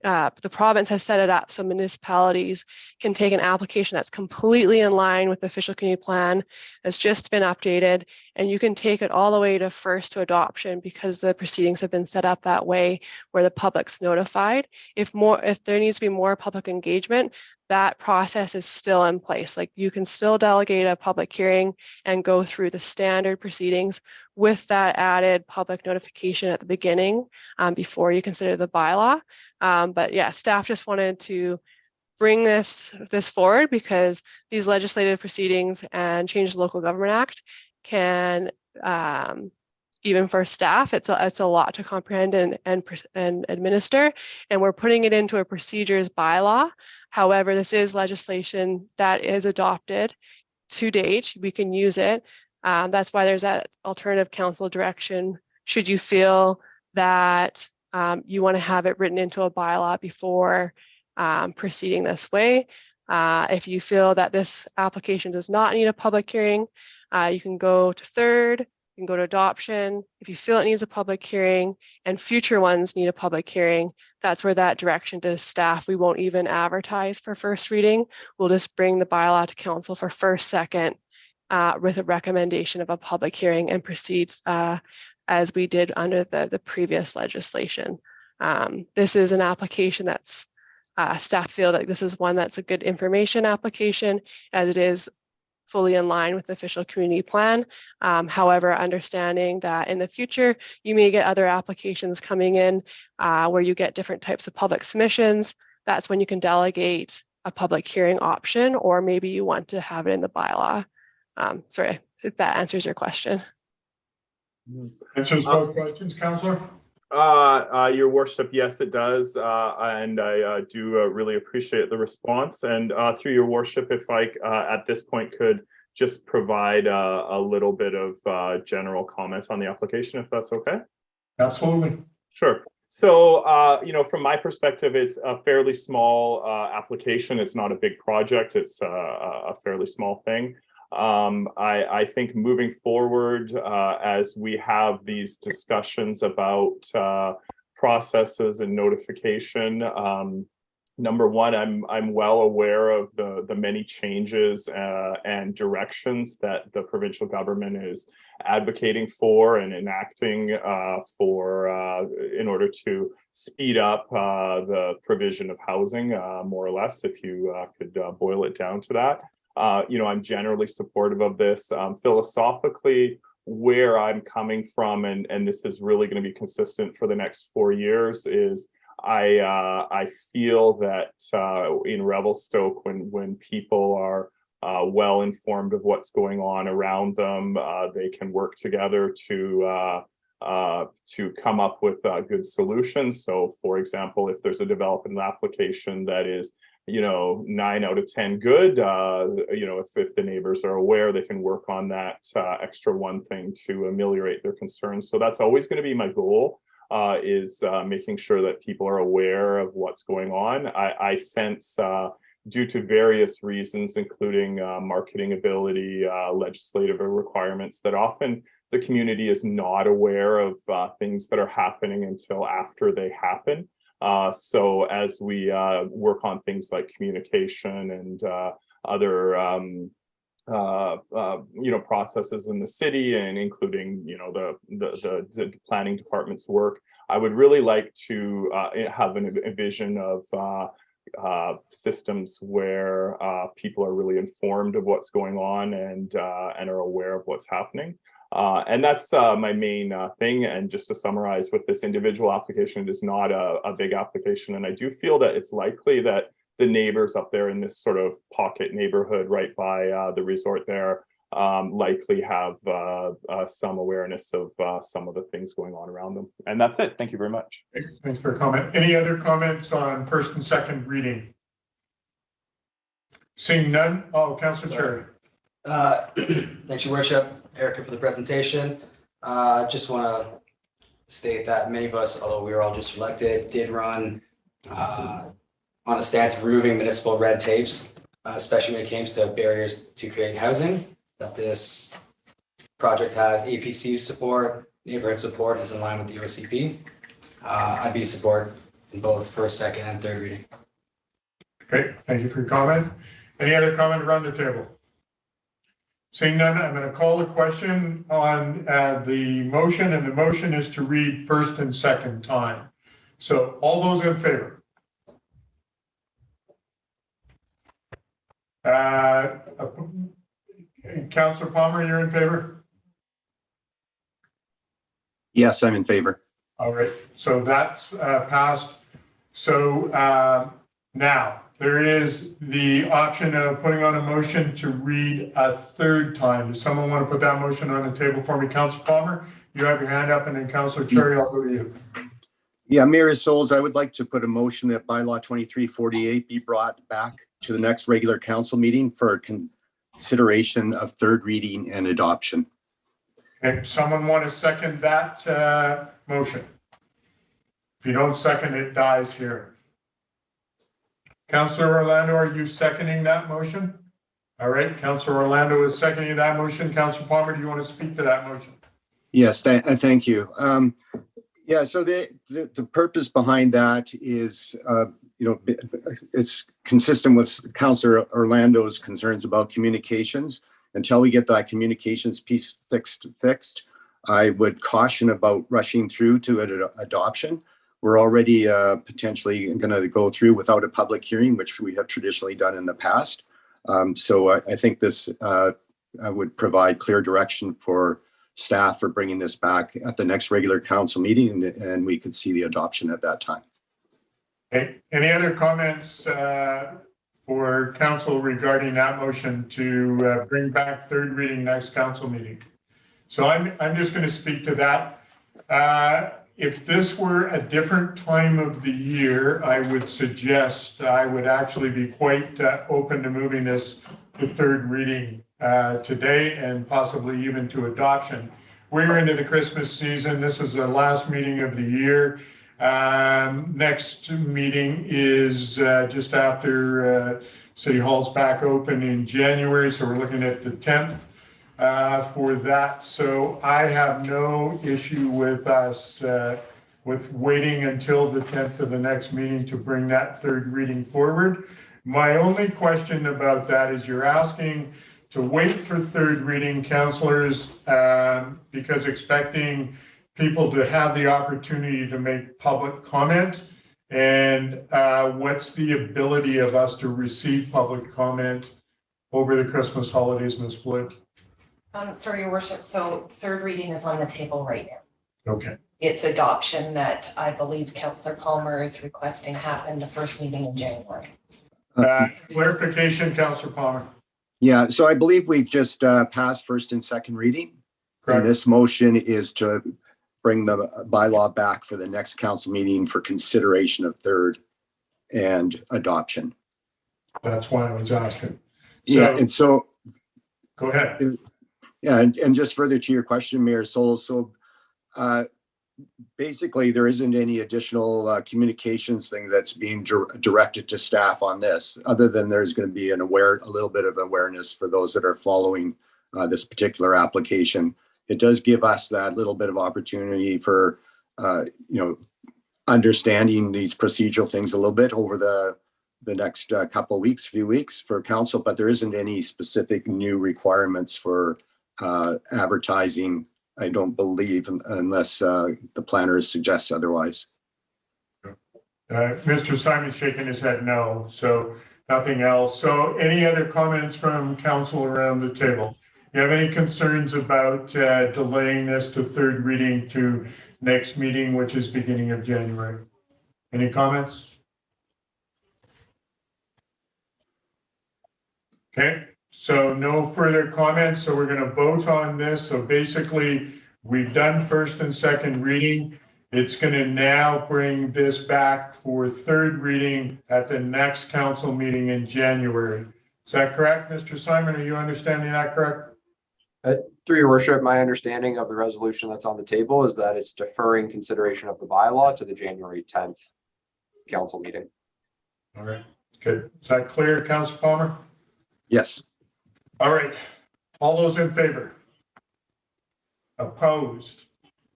the province has set it up so municipalities can take an application that's completely in line with the official community plan that's just been updated, and you can take it all the way to first to adoption because the proceedings have been set up that way where the public's notified. If there needs to be more public engagement, that process is still in place. Like you can still delegate a public hearing and go through the standard proceedings with that added public notification at the beginning before you consider the bylaw. But yeah, staff just wanted to bring this forward because these legislative proceedings and change the Local Government Act can, even for staff, it's a lot to comprehend and administer, and we're putting it into a procedures bylaw. However, this is legislation that is adopted to date. We can use it. That's why there's that alternative council direction. Should you feel that you want to have it written into a bylaw before proceeding this way. If you feel that this application does not need a public hearing, you can go to third, you can go to adoption. If you feel it needs a public hearing and future ones need a public hearing, that's where that direction to staff. We won't even advertise for first reading. We'll just bring the bylaw to council for first, second, with a recommendation of a public hearing and proceed as we did under the previous legislation. This is an application that's staff feel that this is one that's a good information application as it is fully in line with the official community plan. However, understanding that in the future, you may get other applications coming in where you get different types of public submissions. That's when you can delegate a public hearing option, or maybe you want to have it in the bylaw. Sorry, if that answers your question. Answers both questions, Councillor? Your worship, yes, it does. And I do really appreciate the response. And through your worship, if I at this point could just provide a little bit of general comment on the application, if that's okay. Absolutely. Sure. So, you know, from my perspective, it's a fairly small application. It's not a big project. It's a fairly small thing. I think moving forward, as we have these discussions about processes and notification, number one, I'm well aware of the many changes and directions that the provincial government is advocating for and enacting in order to speed up the provision of housing, more or less, if you could boil it down to that. You know, I'm generally supportive of this. Philosophically, where I'm coming from, and this is really going to be consistent for the next 4 years, is I feel that in Revelstoke, when people are well informed of what's going on around them, they can work together to come up with good solutions. So, for example, if there's a development application that is, you know, 9 out of 10 good, you know, if the neighbors are aware, they can work on that extra one thing to ameliorate their concerns. So that's always going to be my goal. Is making sure that people are aware of what's going on. I sense, due to various reasons, including marketing ability, legislative requirements, that often the community is not aware of things that are happening until after they happen. So as we work on things like communication and other you know, processes in the city, and including, you know, the planning department's work, I would really like to have a vision of systems where people are really informed of what's going on and are aware of what's happening. And that's my main thing. And just to summarize, with this individual application, it is not a big application, and I do feel that it's likely that the neighbors up there in this sort of pocket neighborhood right by the resort there likely have some awareness of some of the things going on around them. And that's it. Thank you very much. Thanks for your comment. Any other comments on first and second reading? Seeing none. Oh, Councillor Cherry. Thanks, Your Worship. Erica for the presentation. Just want to state that many of us, although we were all just elected, did run on a stance of removing municipal red tapes, especially when it came to barriers to creating housing. That this project has APC support, neighborhood support, and is in line with the OCP. I'd be support in both first, second, and third reading. Okay, thank you for your comment. Any other comment around the table? Seeing none, I'm going to call the question on the motion, and the motion is to read first and second time. So all those in favor? Councillor Palmer, you're in favor? Yes, I'm in favor. All right, so that's passed. So now there is the option of putting on a motion to read a third time. Does someone want to put that motion on the table for me? Councillor Palmer, you have your hand up, and then Councillor Cherry, I'll go to you. Yeah, Mayor Sulz, I would like to put a motion that bylaw 2348 be brought back to the next regular council meeting for consideration of third reading and adoption. Okay, someone want to second that motion? If you don't second, it dies here. Councillor Orlando, are you seconding that motion? All right, Councillor Orlando is seconding that motion. Councillor Palmer, do you want to speak to that motion? Yes, thank you. Yeah, so the purpose behind that is, you know, it's consistent with Councillor Orlando's concerns about communications. Until we get that communications piece fixed, I would caution about rushing through to adoption. We're already potentially going to go through without a public hearing, which we have traditionally done in the past. So I think this would provide clear direction for staff for bringing this back at the next regular council meeting, and we could see the adoption at that time. Okay. Any other comments for council regarding that motion to bring back third reading next council meeting? So I'm just going to speak to that. If this were a different time of the year, I would suggest I would actually be quite open to moving this to third reading today and possibly even to adoption. We're into the Christmas season. This is the last meeting of the year. Next meeting is just after City Hall's back open in January, so we're looking at the 10th for that. So I have no issue with us with waiting until the 10th of the next meeting to bring that third reading forward. My only question about that is you're asking to wait for third reading, councillors, because expecting people to have the opportunity to make public comment. And what's the ability of us to receive public comment over the Christmas holidays, Ms. Floyd? Sorry, Your Worship. So third reading is on the table right now. Okay. It's adoption that I believe Councillor Palmer is requesting happen the first meeting in January. Clarification, Councillor Palmer. Yeah, so I believe we've just passed first and second reading. Correct. And this motion is to bring the bylaw back for the next council meeting for consideration of third and adoption. That's why I was asking. Yeah, and so go ahead. Yeah, and just further to your question, Mayor Sulz, so basically there isn't any additional communications thing that's being directed to staff on this, other than there's going to be a little bit of awareness for those that are following this particular application. It does give us that little bit of opportunity for understanding these procedural things a little bit over the next few weeks for council, but there isn't any specific new requirements for advertising, I don't believe, unless the planner suggests otherwise. Mr. Simon's shaking his head no, so nothing else. So any other comments from council around the table? You have any concerns about delaying this to third reading to next meeting, which is beginning of January? Any comments? Okay, so no further comments. So we're going to vote on this. So basically, we've done first and second reading. It's going to now bring this back for third reading at the next council meeting in January. Is that correct, Mr. Simon? Are you understanding that correct? Through your worship, my understanding of the resolution that's on the table is that it's deferring consideration of the bylaw to the January 10th council meeting. All right, good. Is that clear, Councilor Palmer? Yes. All right. All those in favor? Opposed?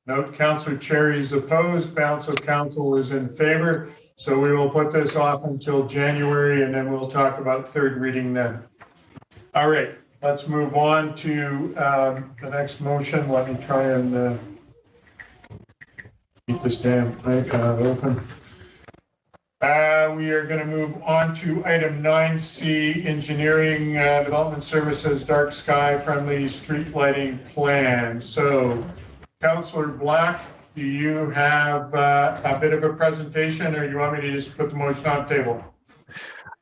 Note Councillor Cherry is opposed. Balance of council is in favor. So we will put this off until January and then we'll talk about third reading then. All right. Let's move on to the next motion. Let me try and keep this damn iPad open. We are going to move on to item 9C, engineering development services, dark sky friendly street lighting plan. So, Councillor Black, do you have a bit of a presentation, or you want me to just put the motion on the table?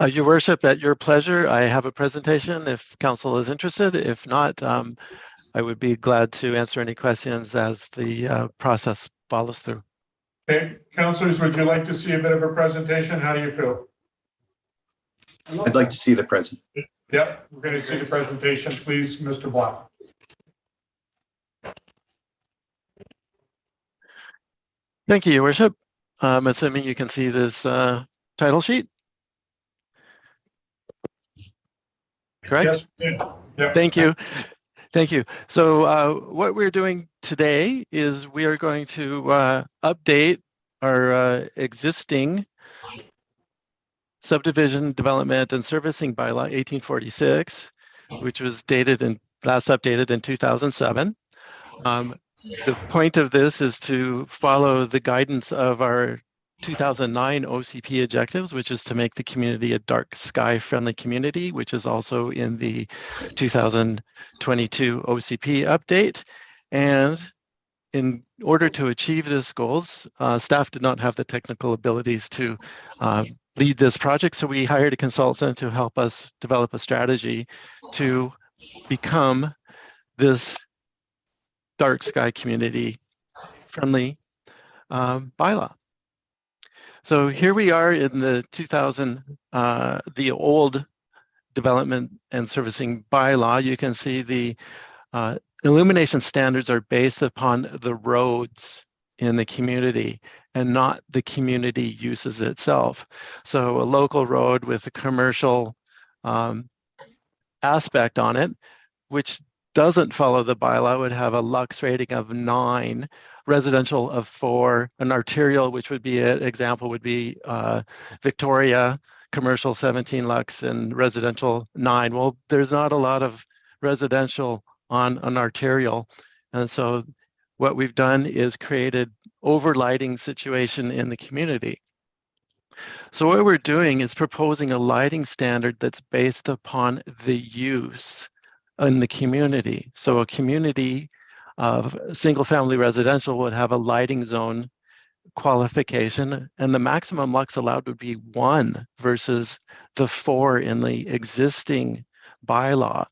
Your Worship, at your pleasure. I have a presentation if council is interested. If not, I would be glad to answer any questions as the process follows through. Okay, councillors, would you like to see a bit of a presentation? How do you feel? I'd like to see the present. Yep, we're going to see the presentation, please, Mr. Black. Thank you, Your Worship. I'm assuming you can see this title sheet. Correct? Yes. Yep. Thank you. Thank you. So what we're doing today is we are going to update our existing subdivision development and servicing bylaw 1846, which was last updated in 2007. The point of this is to follow the guidance of our 2009 OCP objectives, which is to make the community a dark sky friendly community, which is also in the 2022 OCP update. And in order to achieve these goals, staff did not have the technical abilities to lead this project. So we hired a consultant to help us develop a strategy to become this dark sky community friendly bylaw. So here we are in the 2000, the old development and servicing bylaw. You can see the illumination standards are based upon the roads in the community and not the community uses itself. So a local road with a commercial aspect on it, which doesn't follow the bylaw, would have a lux rating of 9, residential of 4, an arterial, which would be an example, would be Victoria, commercial 17 lux and residential 9. Well, there's not a lot of residential on an arterial. And so what we've done is created overlighting situation in the community. So what we're doing is proposing a lighting standard that's based upon the use in the community. So a community of single family residential would have a lighting zone qualification, and the maximum lux allowed would be 1 versus the 4 in the existing bylaw.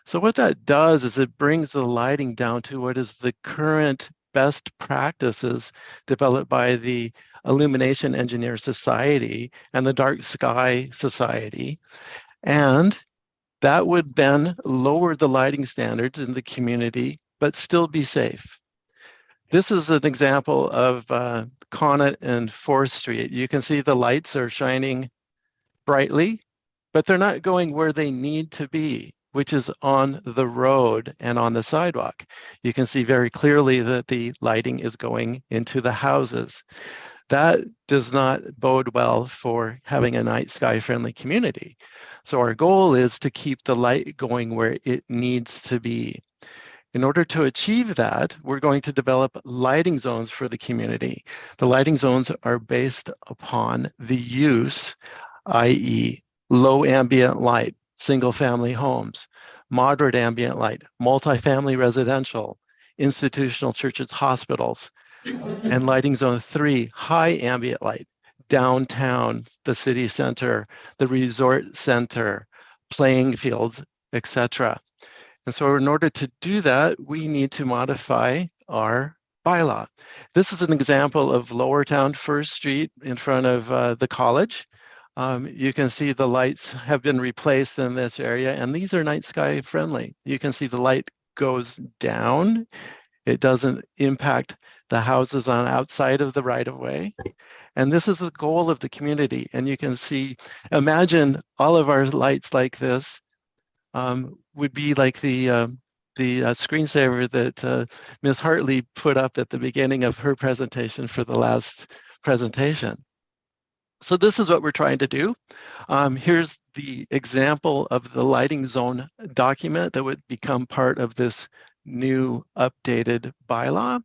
So what that does is it brings the lighting down to what is the current best practices developed by the Illumination Engineer Society and the Dark Sky Society. And that would then lower the lighting standards in the community, but still be safe. This is an example of Connaught and 4th Street. You can see the lights are shining brightly, but they're not going where they need to be, which is on the road and on the sidewalk. You can see very clearly that the lighting is going into the houses. That does not bode well for having a night sky friendly community. So our goal is to keep the light going where it needs to be. In order to achieve that, we're going to develop lighting zones for the community. The lighting zones are based upon the use, i.e. low ambient light, single family homes, moderate ambient light, multifamily residential, institutional churches, hospitals, and lighting zone 3, high ambient light, downtown, the city center, the resort center, playing fields, etc. And so in order to do that, we need to modify our bylaw. This is an example of Lower Town 1st Street in front of the college. You can see the lights have been replaced in this area, and these are night sky friendly. You can see the light goes down. It doesn't impact the houses on outside of the right of way. And this is the goal of the community. And you can see, imagine all of our lights like this would be like the screensaver that Ms. Hartley put up at the beginning of her presentation for the last presentation. So this is what we're trying to do. Here's the example of the lighting zone document that would become part of this new updated bylaw.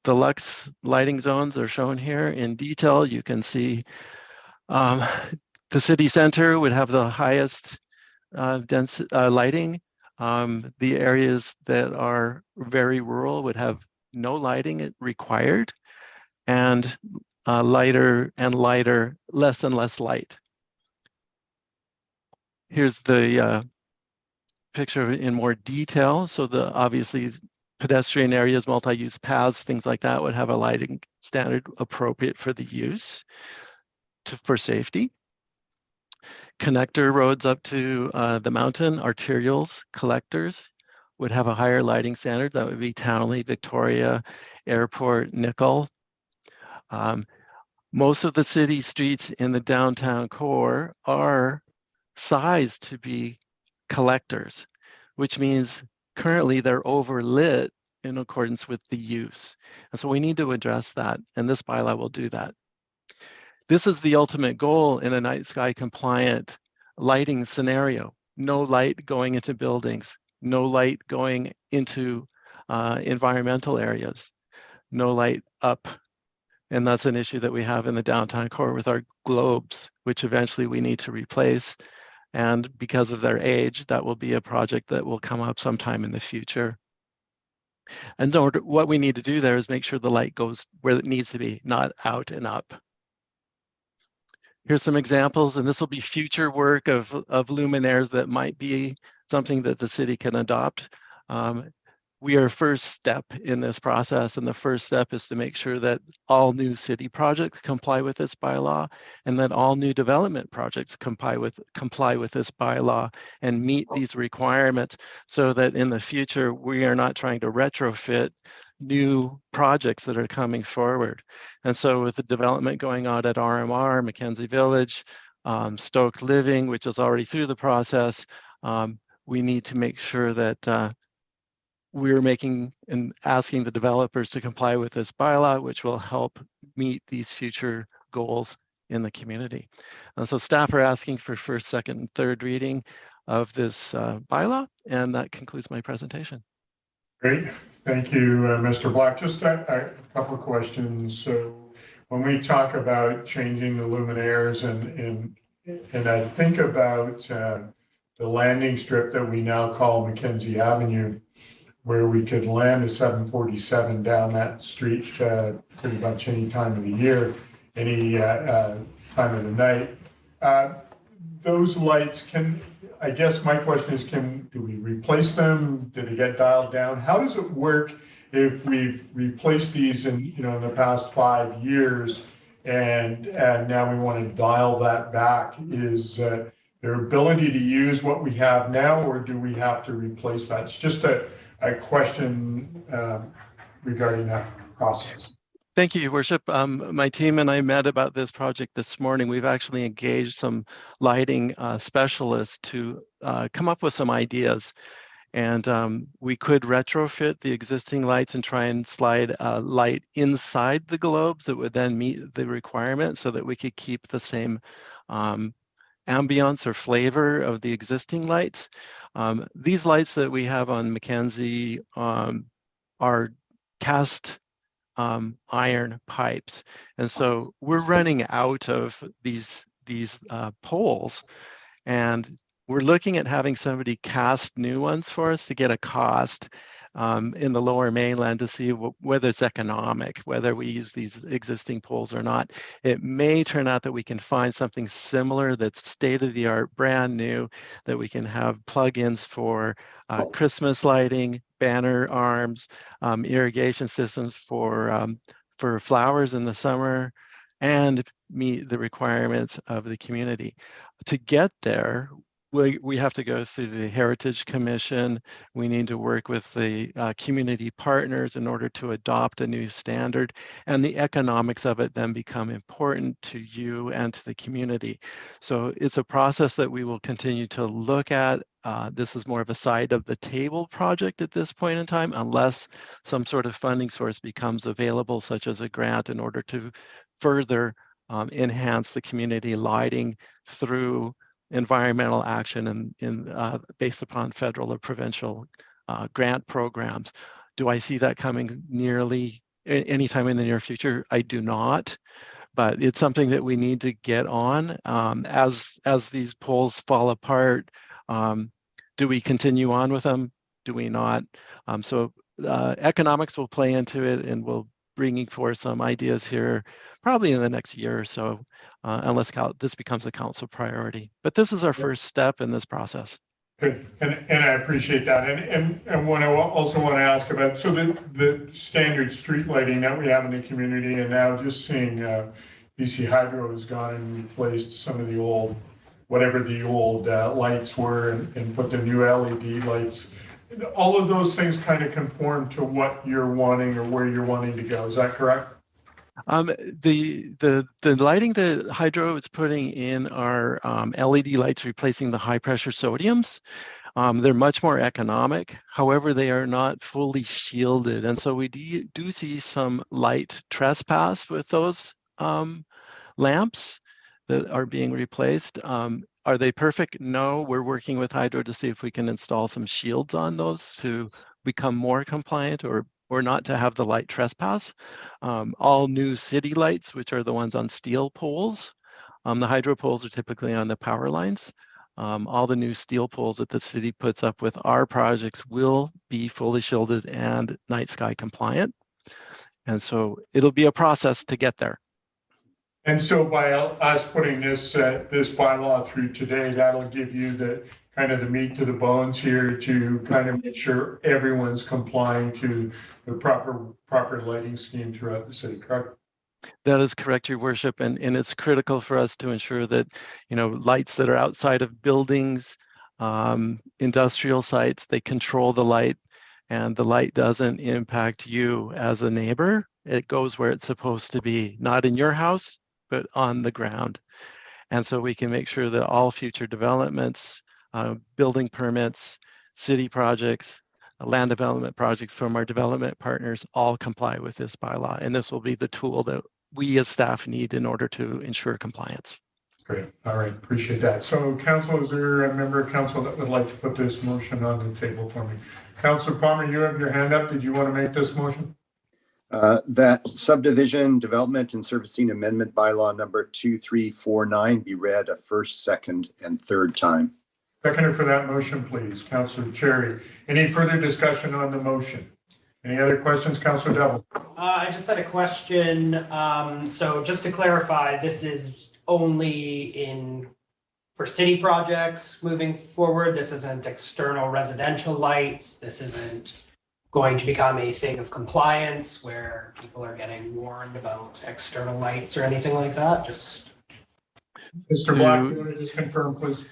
The Lux lighting zones are shown here in detail. You can see the city center would have the highest dense lighting. The areas that are very rural would have no lighting required, and lighter and lighter, less and less light. Here's the picture in more detail. So the obviously pedestrian areas, multi-use paths, things like that would have a lighting standard appropriate for the use for safety. Connector roads up to the mountain, arterials, collectors would have a higher lighting standard. That would be Townley, Victoria, Airport, Nickel. Most of the city streets in the downtown core are sized to be collectors, which means currently they're overlit in accordance with the use. And so we need to address that, and this bylaw will do that. This is the ultimate goal in a night sky compliant lighting scenario. No light going into buildings, no light going into environmental areas, no light up. And that's an issue that we have in the downtown core with our globes, which eventually we need to replace. And because of their age, that will be a project that will come up sometime in the future. And what we need to do there is make sure the light goes where it needs to be, not out and up. Here's some examples, and this will be future work of luminaires that might be something that the city can adopt. We are first step in this process, and the first step is to make sure that all new city projects comply with this bylaw, and that all new development projects comply with this bylaw and meet these requirements, so that in the future we are not trying to retrofit new projects that are coming forward. And so with the development going on at RMR, Mackenzie Village, Stoke Living, which is already through the process, we need to make sure that we're making and asking the developers to comply with this bylaw, which will help meet these future goals in the community. So staff are asking for first, second, and third reading of this bylaw, and that concludes my presentation. Great, thank you, Mr. Black. Just a couple of questions. So when we talk about changing the luminaires and I think about the landing strip that we now call Mackenzie Avenue, where we could land a 747 down that street pretty much any time of the year, any time of the night. Those lights I guess my question is, do we replace them? Do they get dialed down? How does it work if we've replaced these in the past 5 years and now we want to dial that back? Is their ability to use what we have now, or do we have to replace that? It's just a question regarding that process. Thank you, Your Worship. My team and I met about this project this morning. We've actually engaged some lighting specialists to come up with some ideas. And we could retrofit the existing lights and try and slide a light inside the globes that would then meet the requirement, so that we could keep the same ambiance or flavor of the existing lights. These lights that we have on Mackenzie are cast iron pipes, and so we're running out of these poles, and we're looking at having somebody cast new ones for us to get a cost in the Lower Mainland to see whether it's economic, whether we use these existing poles or not. It may turn out that we can find something similar that's state-of-the-art, brand new, that we can have plug-ins for Christmas lighting, banner arms, irrigation systems for flowers in the summer, and meet the requirements of the community. To get there, we have to go through the Heritage Commission. We need to work with the community partners in order to adopt a new standard, and the economics of it then become important to you and to the community. So it's a process that we will continue to look at. This is more of a side of the table project at this point in time, unless some sort of funding source becomes available, such as a grant, in order to further enhance the community lighting through environmental action and based upon federal or provincial grant programs. Do I see that coming nearly anytime in the near future? I do not, but it's something that we need to get on. As these poles fall apart, do we continue on with them? Do we not? So economics will play into it, and we'll bringing forth some ideas here probably in the next year or so, unless this becomes a council priority. But this is our first step in this process. Good, and I appreciate that. And what I also want to ask about, so the standard street lighting that we have in the community, and now just seeing BC Hydro has gone and replaced some of the old, whatever the old lights were, and put the new LED lights. All of those things kind of conform to what you're wanting or where you're wanting to go. Is that correct? The lighting that Hydro is putting in are LED lights replacing the high pressure sodiums. They're much more economic. However, they are not fully shielded. And so we do see some light trespass with those lamps that are being replaced. Are they perfect? No, we're working with Hydro to see if we can install some shields on those to become more compliant, or not to have the light trespass. All new city lights, which are the ones on steel poles, the Hydro poles are typically on the power lines. All the new steel poles that the city puts up with our projects will be fully shielded and night sky compliant. And so it'll be a process to get there. And so by us putting this bylaw through today, that'll give you the kind of the meat to the bones here to kind of make sure everyone's complying to the proper lighting scheme throughout the city, correct? That is correct, Your Worship, and it's critical for us to ensure that, lights that are outside of buildings, industrial sites, they control the light, and the light doesn't impact you as a neighbor. It goes where it's supposed to be, not in your house, but on the ground. And so we can make sure that all future developments, building permits, city projects, land development projects from our development partners all comply with this bylaw. And this will be the tool that we as staff need in order to ensure compliance. Great. All right. Appreciate that. So council, is there a member of council that would like to put this motion on the table for me? Councillor Palmer, you have your hand up. Did you want to make this motion? That subdivision development and servicing amendment bylaw number 2349 be read a first, second, and third time. Seconder for that motion, please. Councillor Cherry. Any further discussion on the motion? Any other questions, Councillor Devil? I just had a question. So just to clarify, this is only for city projects moving forward. This isn't external residential lights. This isn't going to become a thing of compliance where people are getting warned about external lights or anything like that. Just Mr. Black, you want to just confirm, please?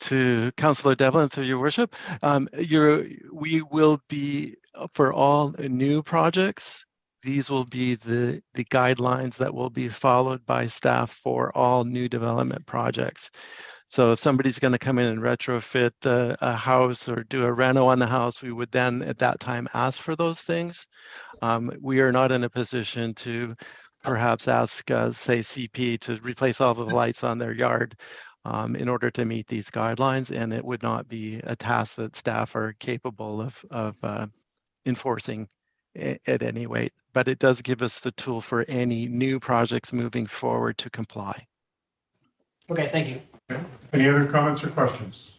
To Councillor Devlin, through your worship, we will be, for all new projects, these will be the guidelines that will be followed by staff for all new development projects. So if somebody's going to come in and retrofit a house or do a reno on the house, we would then at that time ask for those things. We are not in a position to perhaps ask, say, CP to replace all of the lights on their yard in order to meet these guidelines, and it would not be a task that staff are capable of enforcing at any rate. But it does give us the tool for any new projects moving forward to comply. okay, thank you. Okay. Any other comments or questions?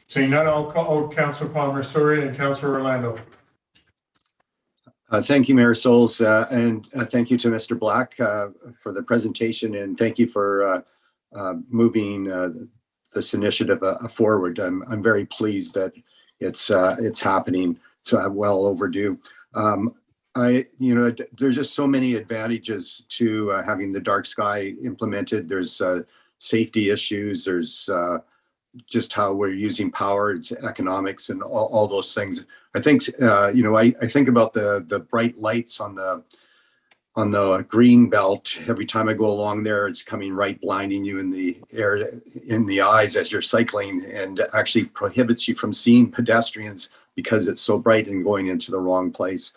Seeing none, I'll call Councillor Palmer, sorry, and Councillor Orlando. Thank you, Mayor Sulz, and thank you to Mr. Black for the presentation, and thank you for moving this initiative forward. I'm very pleased that it's happening. So well overdue. There's just so many advantages to having the dark sky implemented. There's safety issues. There's just how we're using power, it's economics, and all those things. I think I think about the bright lights on the green belt. Every time I go along there, it's coming right, blinding you in the eyes as you're cycling, and actually prohibits you from seeing pedestrians because it's so bright and going into the wrong place.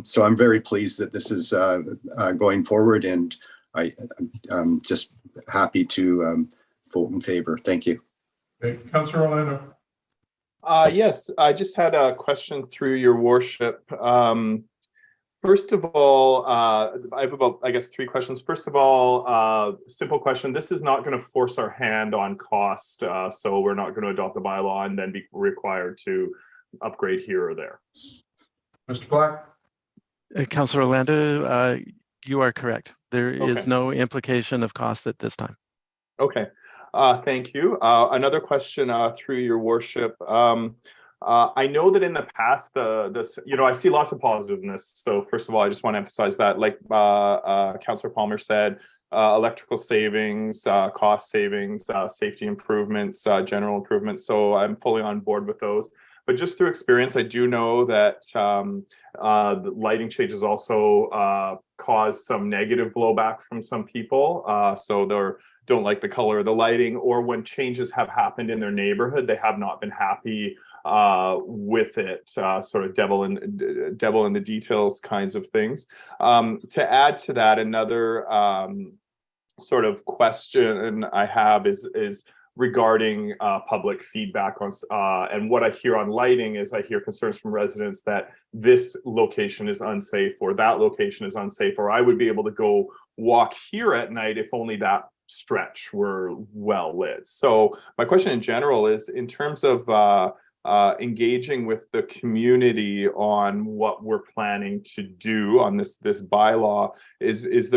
So I'm very pleased that this is going forward, and I'm just happy to vote in favor. Thank you. Okay. Councillor Orlando. Yes, I just had a question through your worship. First of all, I have about, I guess, 3 questions. First of all, simple question. This is not going to force our hand on cost, so we're not going to adopt the bylaw and then be required to upgrade here or there. Mr. Black. Councillor Orlando, you are correct. There is no implication of cost at this time. Okay, thank you. Another question through your worship. I know that in the past, I see lots of positiveness. So first of all, I just want to emphasize that, like Councillor Palmer said, electrical savings, cost savings, safety improvements, general improvements. So I'm fully on board with those. But just through experience, I do know that the lighting changes also cause some negative blowback from some people. So they don't like the color of the lighting, or when changes have happened in their neighborhood, they have not been happy with it. Sort of devil in the details kinds of things. To add to that, another sort of question I have is regarding public feedback on, and what I hear on lighting is I hear concerns from residents that this location is unsafe, or that location is unsafe, or I would be able to go walk here at night if only that stretch were well lit. So my question in general is, in terms of engaging with the community on what we're planning to do on this bylaw. Has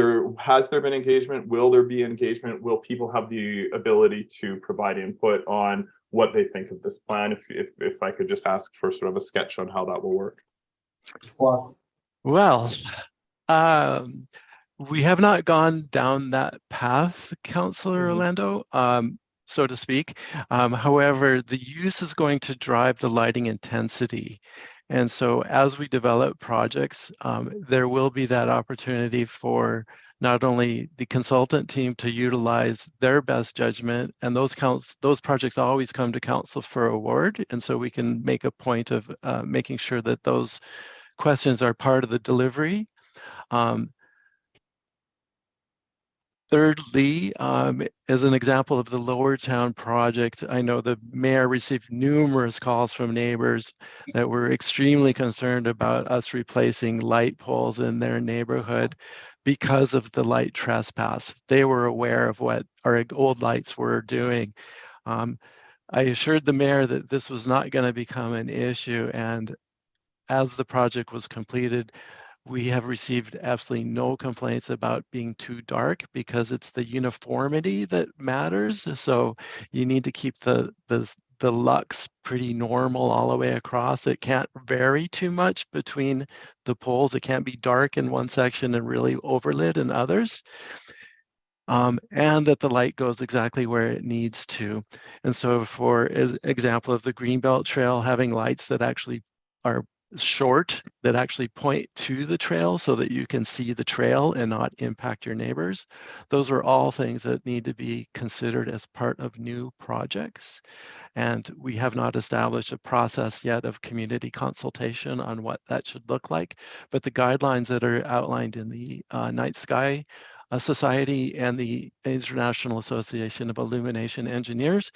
there been engagement? Will there be engagement? Will people have the ability to provide input on what they think of this plan? If I could just ask for sort of a sketch on how that will work. Well, we have not gone down that path, Councillor Orlando, so to speak. However, the use is going to drive the lighting intensity. And so as we develop projects, there will be that opportunity for not only the consultant team to utilize their best judgment, and those projects always come to council for award. And so we can make a point of making sure that those questions are part of the delivery. Thirdly, as an example of the Lower Town project, I know the mayor received numerous calls from neighbors that were extremely concerned about us replacing light poles in their neighborhood because of the light trespass. They were aware of what our old lights were doing. I assured the mayor that this was not going to become an issue, and as the project was completed, we have received absolutely no complaints about being too dark, because it's the uniformity that matters. So you need to keep the lux pretty normal all the way across. It can't vary too much between the poles. It can't be dark in one section and really overlit in others. And that the light goes exactly where it needs to. And so for example of the Greenbelt Trail, having lights that actually are short, that actually point to the trail so that you can see the trail and not impact your neighbors. Those are all things that need to be considered as part of new projects. And we have not established a process yet of community consultation on what that should look like. But the guidelines that are outlined in the Night Sky Society and the International Association of Illumination Engineers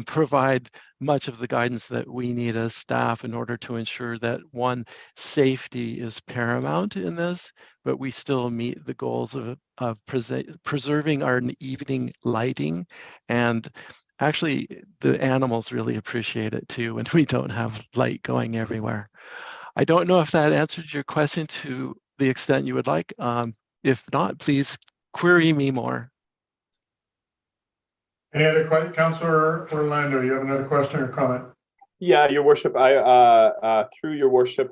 provide much of the guidance that we need as staff in order to ensure that, one, safety is paramount in this, but we still meet the goals of preserving our evening lighting. And actually, the animals really appreciate it too when we don't have light going everywhere. I don't know if that answered your question to the extent you would like. If not, please query me more. Any other questions? Councillor Orlando, you have another question or comment? Yeah, Your Worship, I through Your Worship,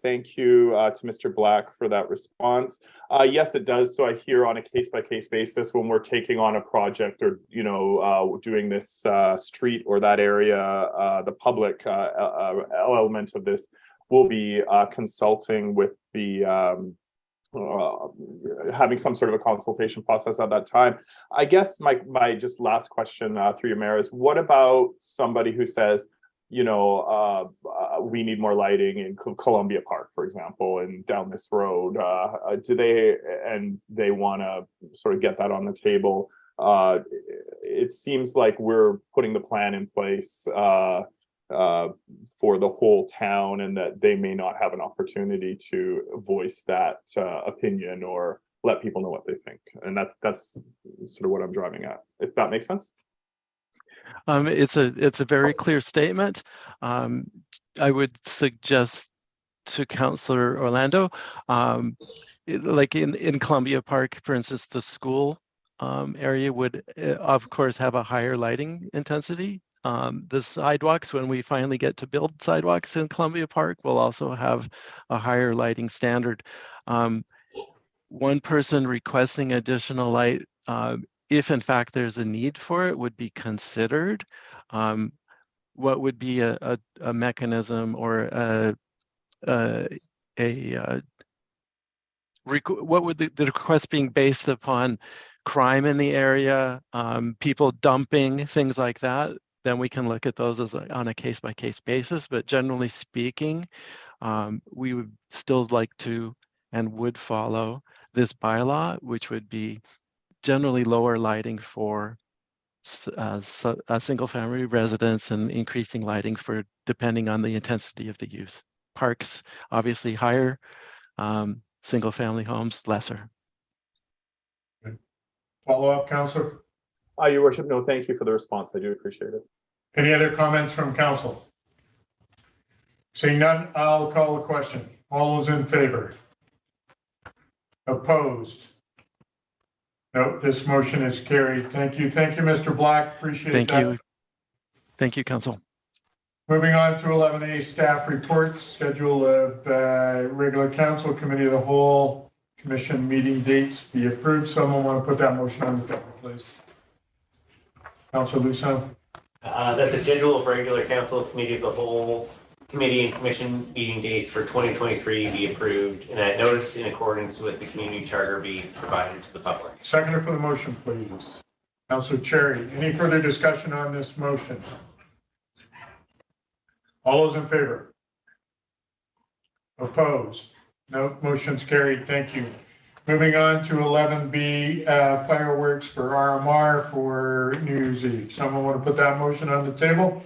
thank you to Mr. Black for that response. Yes, it does. So I hear on a case-by-case basis when we're taking on a project or, doing this street or that area, the public element of this will be consulting with the having some sort of a consultation process at that time. I guess my just last question through your mayor is, what about somebody who says, we need more lighting in Columbia Park, for example, and down this road? Do they want to sort of get that on the table? It seems like we're putting the plan in place for the whole town, and that they may not have an opportunity to voice that opinion or let people know what they think. And that's sort of what I'm driving at, if that makes sense. It's a very clear statement. I would suggest to Councillor Orlando, like in Columbia Park, for instance, the school area would, of course, have a higher lighting intensity. The sidewalks, when we finally get to build sidewalks in Columbia Park, will also have a higher lighting standard. One person requesting additional light, if in fact there's a need for it, would be considered. What would be a mechanism or what would the request being based upon? Crime in the area, people dumping, things like that, then we can look at those as on a case-by-case basis. But generally speaking, we would still like to and would follow this bylaw, which would be generally lower lighting for single-family residents and increasing lighting for depending on the intensity of the use. Parks, obviously higher, single-family homes, lesser. Follow up, Councillor? Your Worship, no, thank you for the response. I do appreciate it. Any other comments from council? Seeing none, I'll call the question. All those in favor? Opposed? No, this motion is carried. Thank you. Thank you, Mr. Black. Appreciate that. Thank you. Thank you, Council. Moving on to 11A, staff reports, schedule of regular council, committee of the whole, commission meeting dates be approved. Someone want to put that motion on the table, please? Councillor Luciow. That the schedule of regular council, committee of the whole, committee and commission meeting dates for 2023 be approved, and that notice in accordance with the community charter be provided to the public. Seconder for the motion, please. Councillor Cherry. Any further discussion on this motion? All those in favor? Opposed? No, motion's carried. Thank you. Moving on to 11B, fireworks for RMR for New Year's Eve. Someone want to put that motion on the table?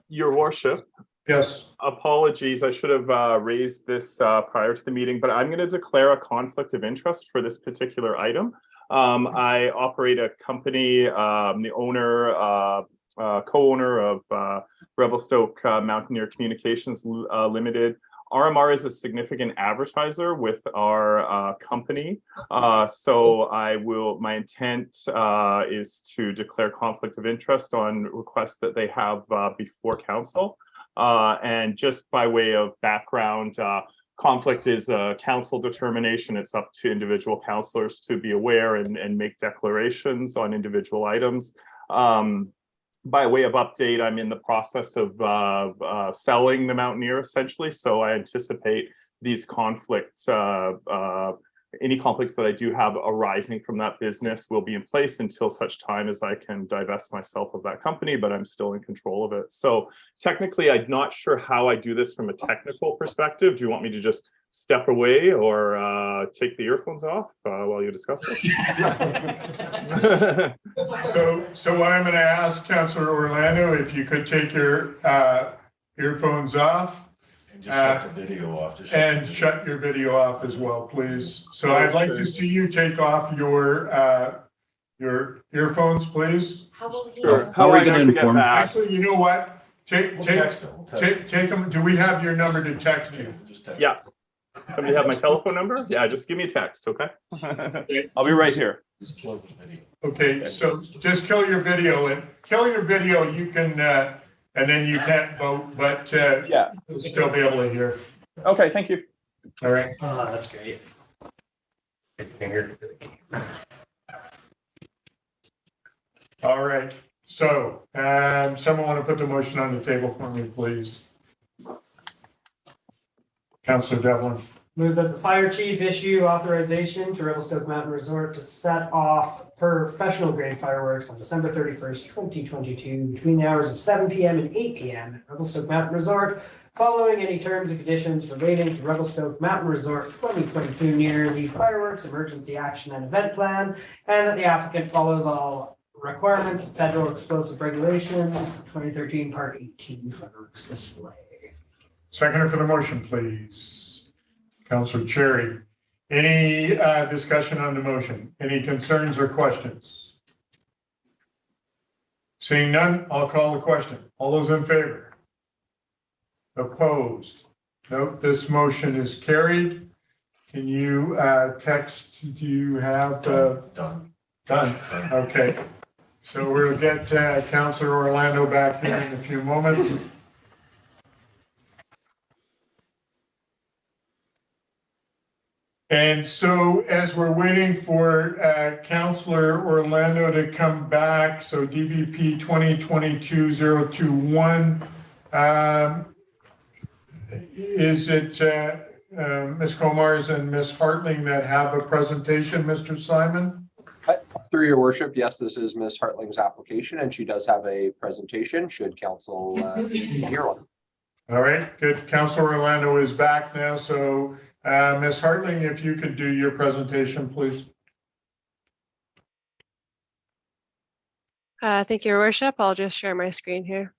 Your worship, Yes. apologies, I should have raised this prior to the meeting, but I'm going to declare a conflict of interest for this particular item. I operate a company, the owner, co-owner of Revelstoke Mountaineer Communications Limited. RMR is a significant advertiser with our company. So my intent is to declare conflict of interest on requests that they have before council. And just by way of background, conflict is a council determination. It's up to individual councillors to be aware and make declarations on individual items. By way of update, I'm in the process of selling the Mountaineer essentially. So I anticipate these conflicts, any conflicts that I do have arising from that business will be in place until such time as I can divest myself of that company, but I'm still in control of it. So technically, I'm not sure how I do this from a technical perspective. Do you want me to just step away or take the earphones off while you discuss this? So I'm going to ask Councillor Orlando if you could take your earphones off. And just shut the video off. And shut your video off as well, please. So I'd like to see you take off your earphones, please. How will he Sure. know? How are we do I gonna actually get inform? back? Actually, you know what? Take Text them. We'll text them. them. Do we have your number to text you? Just text Yeah. Somebody have my telephone number? Yeah, just give me a text, okay? I'll be right here. Just close the video. Okay, so just kill your video you can, and then you can't vote, but Yeah. you'll still be able to hear. Okay, thank you. All right. Oh, that's great. All right. So, someone want to put the motion on the table for me, please? Councillor Devlin. Move that the fire chief issue authorization to Revelstoke Mountain Resort to set off professional grade fireworks on December 31st, 2022, between the hours of 7 p.m. and 8 p.m. at Revelstoke Mountain Resort, following any terms and conditions relating to Revelstoke Mountain Resort 2022 New Year's Eve fireworks emergency action and event plan, and that the applicant follows all requirements of federal explosive regulations, 2013 Part 18 fireworks display. Seconder for the motion, please. Councillor Cherry. Any discussion on the motion? Any concerns or questions? Seeing none, I'll call the question. All those in favor? Opposed? Nope, this motion is carried. Can you text, do you have? Done. Done, okay. So we'll get Councillor Orlando back here in a few moments. And so as we're waiting for Councillor Orlando to come back, so DVP 2022-021, is it Ms. Comars and Ms. Hartling that have a presentation, Mr. Simon? Through your worship, yes, this is Ms. Hartling's application and she does have a presentation should council hear one. All right, good. Councillor Orlando is back now, so Ms. Hartling, if you could do your presentation, please. Thank you, Your Worship. I'll just share my screen here.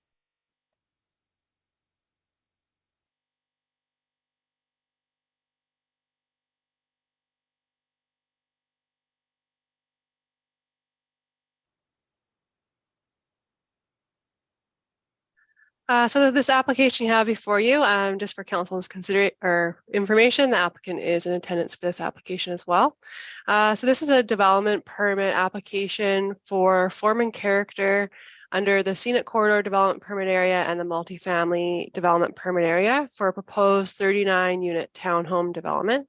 So this application you have before you, just for council's information, the applicant is in attendance for this application as well. So this is a development permit application for form and character under the Scenic Corridor Development Permit Area and the Multifamily Development Permit Area for a proposed 39-unit townhome development.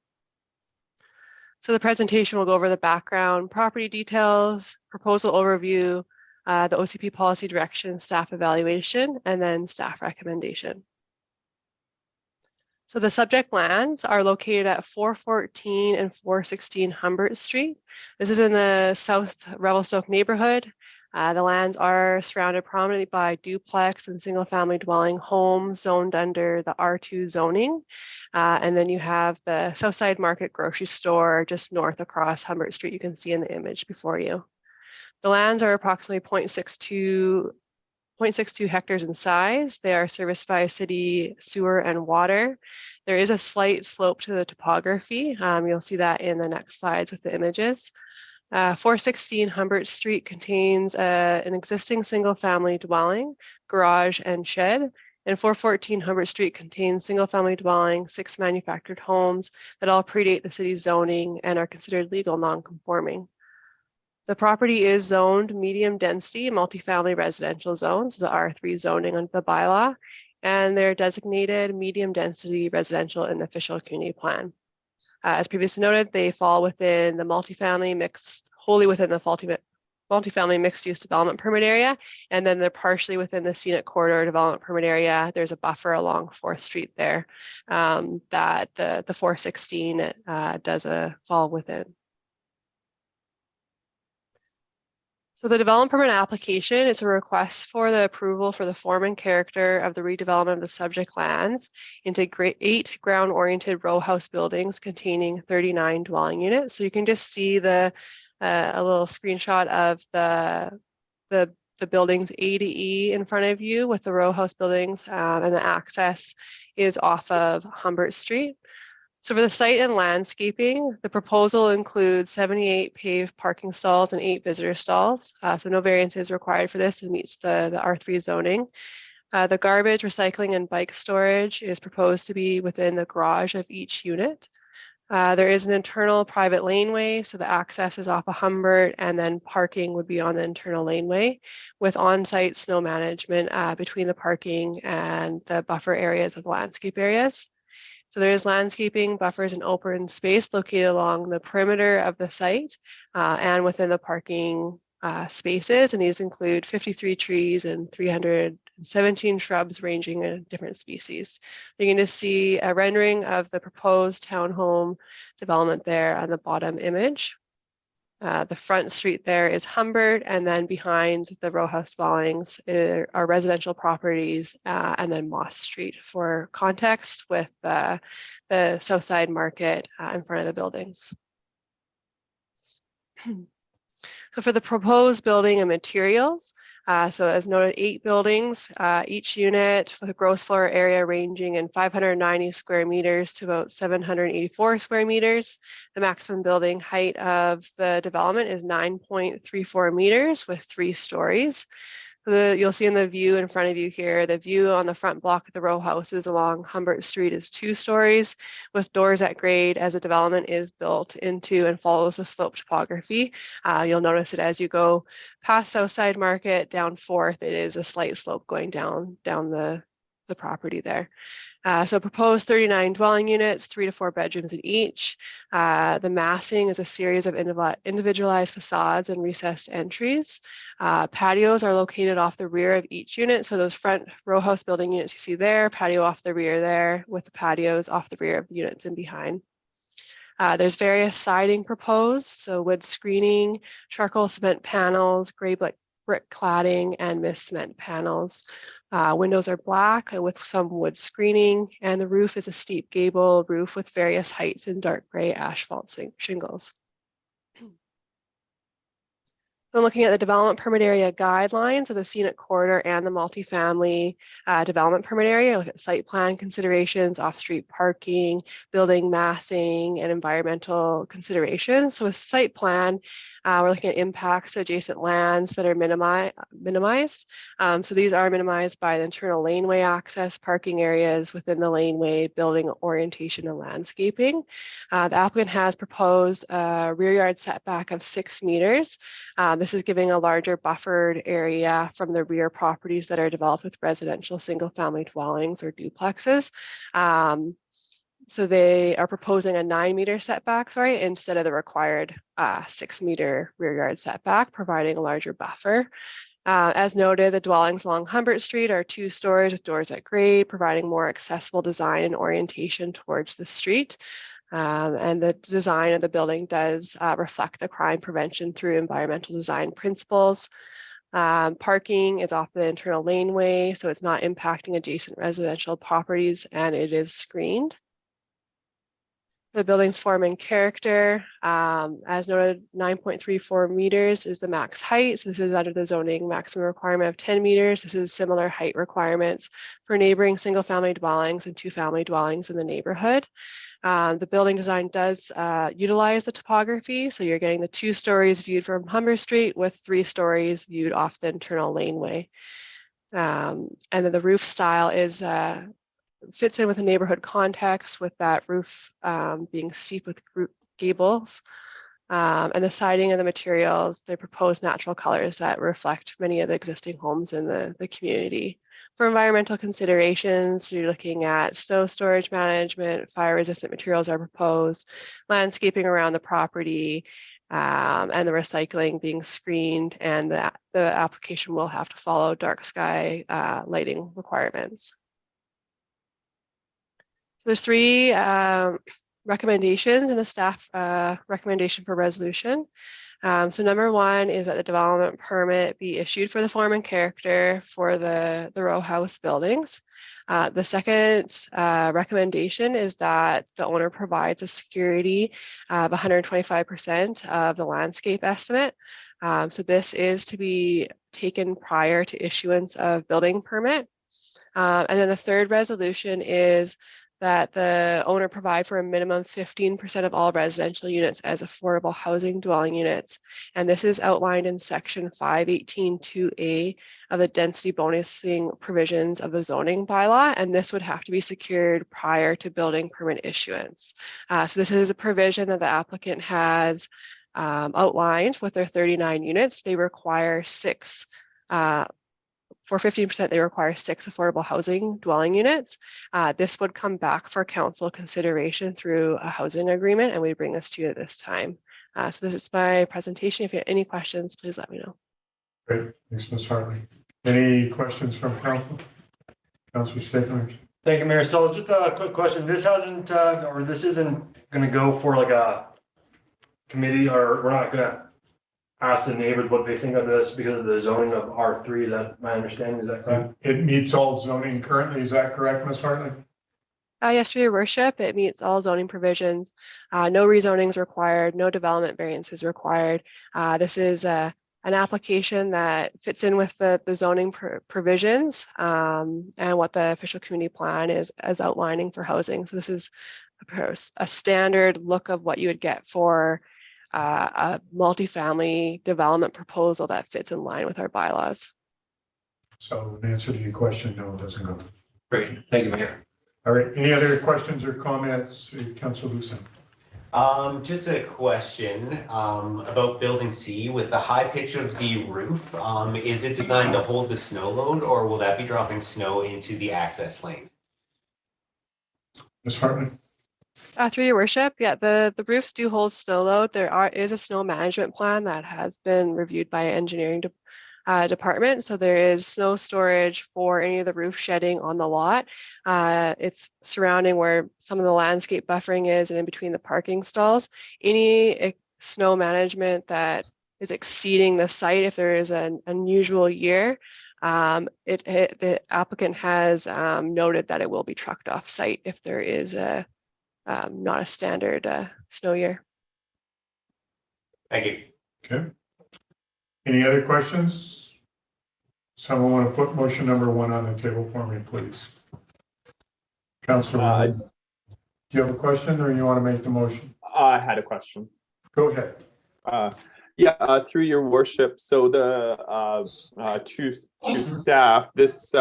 So the presentation will go over the background, property details, proposal overview, the OCP policy direction, staff evaluation, and then staff recommendation. So the subject lands are located at 414 and 416 Humbert Street. This is in the South Revelstoke neighborhood. The lands are surrounded prominently by duplex and single family dwelling homes zoned under the R2 zoning. And then you have the Southside Market grocery store just north across Humbert Street. You can see in the image before you. The lands are approximately 0.62 hectares in size. They are serviced by city sewer and water. There is a slight slope to the topography. You'll see that in the next slides with the images. 416 Humbert Street contains an existing single family dwelling, garage, and shed. And 414 Humbert Street contains single family dwelling, 6 manufactured homes that all predate the city's zoning and are considered legal non-conforming. The property is zoned medium density multifamily residential zones, the R3 zoning under the bylaw, and they're designated medium density residential in the official community plan. As previously noted, they fall within the wholly within the multifamily mixed use development permit area, and then they're partially within the Scenic Corridor Development Permit Area. There's a buffer along 4th Street there that the 416 does fall within. So the development permit application is a request for the approval for the form and character of the redevelopment of the subject lands into 8 ground-oriented row house buildings containing 39 dwelling units. So you can just see a little screenshot of the buildings A to E in front of you with the row house buildings, and the access is off of Humbert Street. So for the site and landscaping, the proposal includes 78 paved parking stalls and 8 visitor stalls. So no variance is required for this. It meets the R3 zoning. The garbage, recycling, and bike storage is proposed to be within the garage of each unit. There is an internal private laneway, so the access is off of Humbert, and then parking would be on the internal laneway with on-site snow management between the parking and the buffer areas of the landscape areas. So there is landscaping, buffers, and open space located along the perimeter of the site and within the parking spaces. And these include 53 trees and 317 shrubs ranging in different species. You're going to see a rendering of the proposed townhome development there on the bottom image. The front street there is Humbert, and then behind the row house dwellings are residential properties, and then Moss Street for context with the Southside Market in front of the buildings. So for the proposed building and materials, so as noted, 8 buildings, each unit with a gross floor area ranging in 590 square meters to about 784 square meters. The maximum building height of the development is 9.34 meters with 3 stories. You'll see in the view in front of you here, the view on the front block of the row houses along Humbert Street is 2 stories with doors at grade as the development is built into and follows a slope topography. You'll notice it as you go past Southside Market down 4th, it is a slight slope going down the property there. So proposed 39 dwelling units, 3 to 4 bedrooms in each. The massing is a series of individualized facades and recessed entries. Patios are located off the rear of each unit. So those front row house building units you see there, patio off the rear there, with the patios off the rear of the units and behind. There's various siding proposed, so wood screening, charcoal cement panels, gray brick cladding, and mist cement panels. Windows are black with some wood screening, and the roof is a steep gable roof with various heights and dark gray asphalt shingles. So looking at the development permit area guidelines of the scenic corridor and the multifamily development permit area, look at site plan considerations, off-street parking, building massing, and environmental considerations. So with site plan, we're looking at impacts to adjacent lands that are minimized. So these are minimized by the internal laneway access, parking areas within the laneway, building orientation, and landscaping. The applicant has proposed a rear yard setback of 6 meters. This is giving a larger buffered area from the rear properties that are developed with residential single-family dwellings or duplexes. So they are proposing a 9-meter setback, instead of the required 6-meter rear yard setback, providing a larger buffer. As noted, the dwellings along Humbert Street are 2 stories with doors at grade, providing more accessible design and orientation towards the street. And the design of the building does reflect the crime prevention through environmental design principles. Parking is off the internal laneway, so it's not impacting adjacent residential properties, and it is screened. The building form and character, as noted, 9.34 meters is the max height. So this is under the zoning maximum requirement of 10 meters. This is similar height requirements for neighboring single-family dwellings and 2-family dwellings in the neighborhood. The building design does utilize the topography. So you're getting the 2 stories viewed from Humber Street with 3 stories viewed off the internal laneway. And then the roof style is fits in with the neighborhood context, with that roof being steep with gables. And the siding and the materials, they propose natural colors that reflect many of the existing homes in the community. For environmental considerations, you're looking at snow storage management, fire resistant materials are proposed, landscaping around the property, and the recycling being screened, and the application will have to follow dark sky lighting requirements. There's 3 recommendations in the staff recommendation for resolution. So number 1 is that the development permit be issued for the form and character for the row house buildings. The second recommendation is that the owner provides a security of 125% of the landscape estimate. So this is to be taken prior to issuance of building permit. And then the third resolution is that the owner provide for a minimum 15% of all residential units as affordable housing dwelling units. And this is outlined in section 518(2)A of the density bonusing provisions of the zoning bylaw. And this would have to be secured prior to building permit issuance. So this is a provision that the applicant has outlined with their 39 units. They require 6 for 15%, they require 6 affordable housing dwelling units. This would come back for council consideration through a housing agreement, and we bring this to you at this time. So this is my presentation. If you have any questions, please let me know. Great, thanks, Ms. Hartley. Any questions from council? Councillor Stakeland. Thank you, Mayor. So just a quick question. This hasn't, or this isn't going to go for like a committee, or we're not going to ask the neighbors what they think of this because of the zoning of R3. Is that my understanding? Is that correct? It meets all zoning currently. Is that correct, Ms. Hartley? Yes, for your worship, it meets all zoning provisions. No rezonings required, no development variances required. This is an application that fits in with the zoning provisions and what the official community plan is as outlining for housing. So this is a standard look of what you would get for a multifamily development proposal that fits in line with our bylaws. So in answer to your question, no, it doesn't go. Great. Thank you, Mayor. All right, any other questions or comments, Councillor Luciow? Just a question about building C with the high pitch of the roof. Is it designed to hold the snow load, or will that be dropping snow into the access lane? Ms. Hartley? Through your worship, yeah, the roofs do hold snow load. There is a snow management plan that has been reviewed by engineering department. So there is snow storage for any of the roof shedding on the lot. It's surrounding where some of the landscape buffering is and in between the parking stalls. Any snow management that is exceeding the site, if there is an unusual year, the applicant has noted that it will be trucked off site if there is not a standard snow year. Thank you. Okay. Any other questions? Someone want to put motion number 1 on the table for me, please? Councillor, do you have a question or you want to make the motion? I had a question. Go ahead. Through your worship, so the to staff, this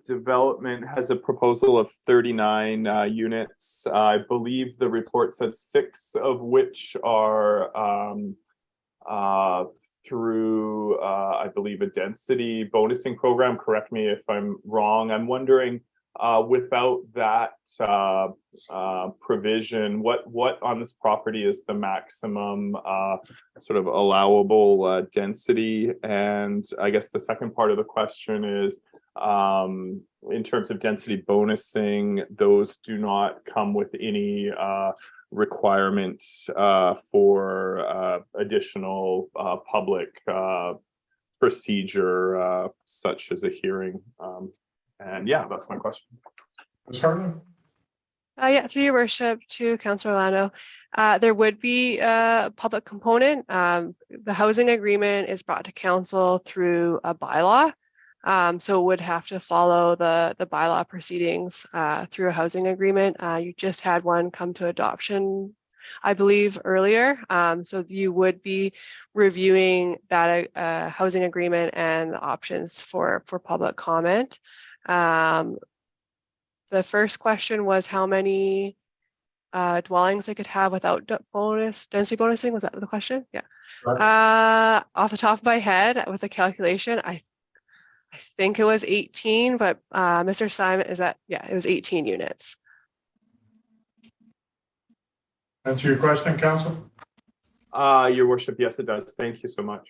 development has a proposal of 39 units. I believe the report said 6 of which are through I believe a density bonusing program. Correct me if I'm wrong. I'm wondering, without that provision, what on this property is the maximum sort of allowable density? And I guess the second part of the question is, in terms of density bonusing, those do not come with any requirements for additional public procedure, such as a hearing. And yeah, that's my question. Ms. Hartman? Through your worship to Councillor Orlando, there would be a public component. The housing agreement is brought to council through a bylaw. So it would have to follow the bylaw proceedings through a housing agreement. You just had one come to adoption, I believe, earlier. So you would be reviewing that housing agreement and the options for public comment. The first question was how many dwellings they could have without density bonusing. Was that the question? Yeah. Right. Off the top of my head, with the calculation, I think it was 18, but Mr. Simon, it was 18 units. Answer your question, Council? Your worship, yes, it does. Thank you so much.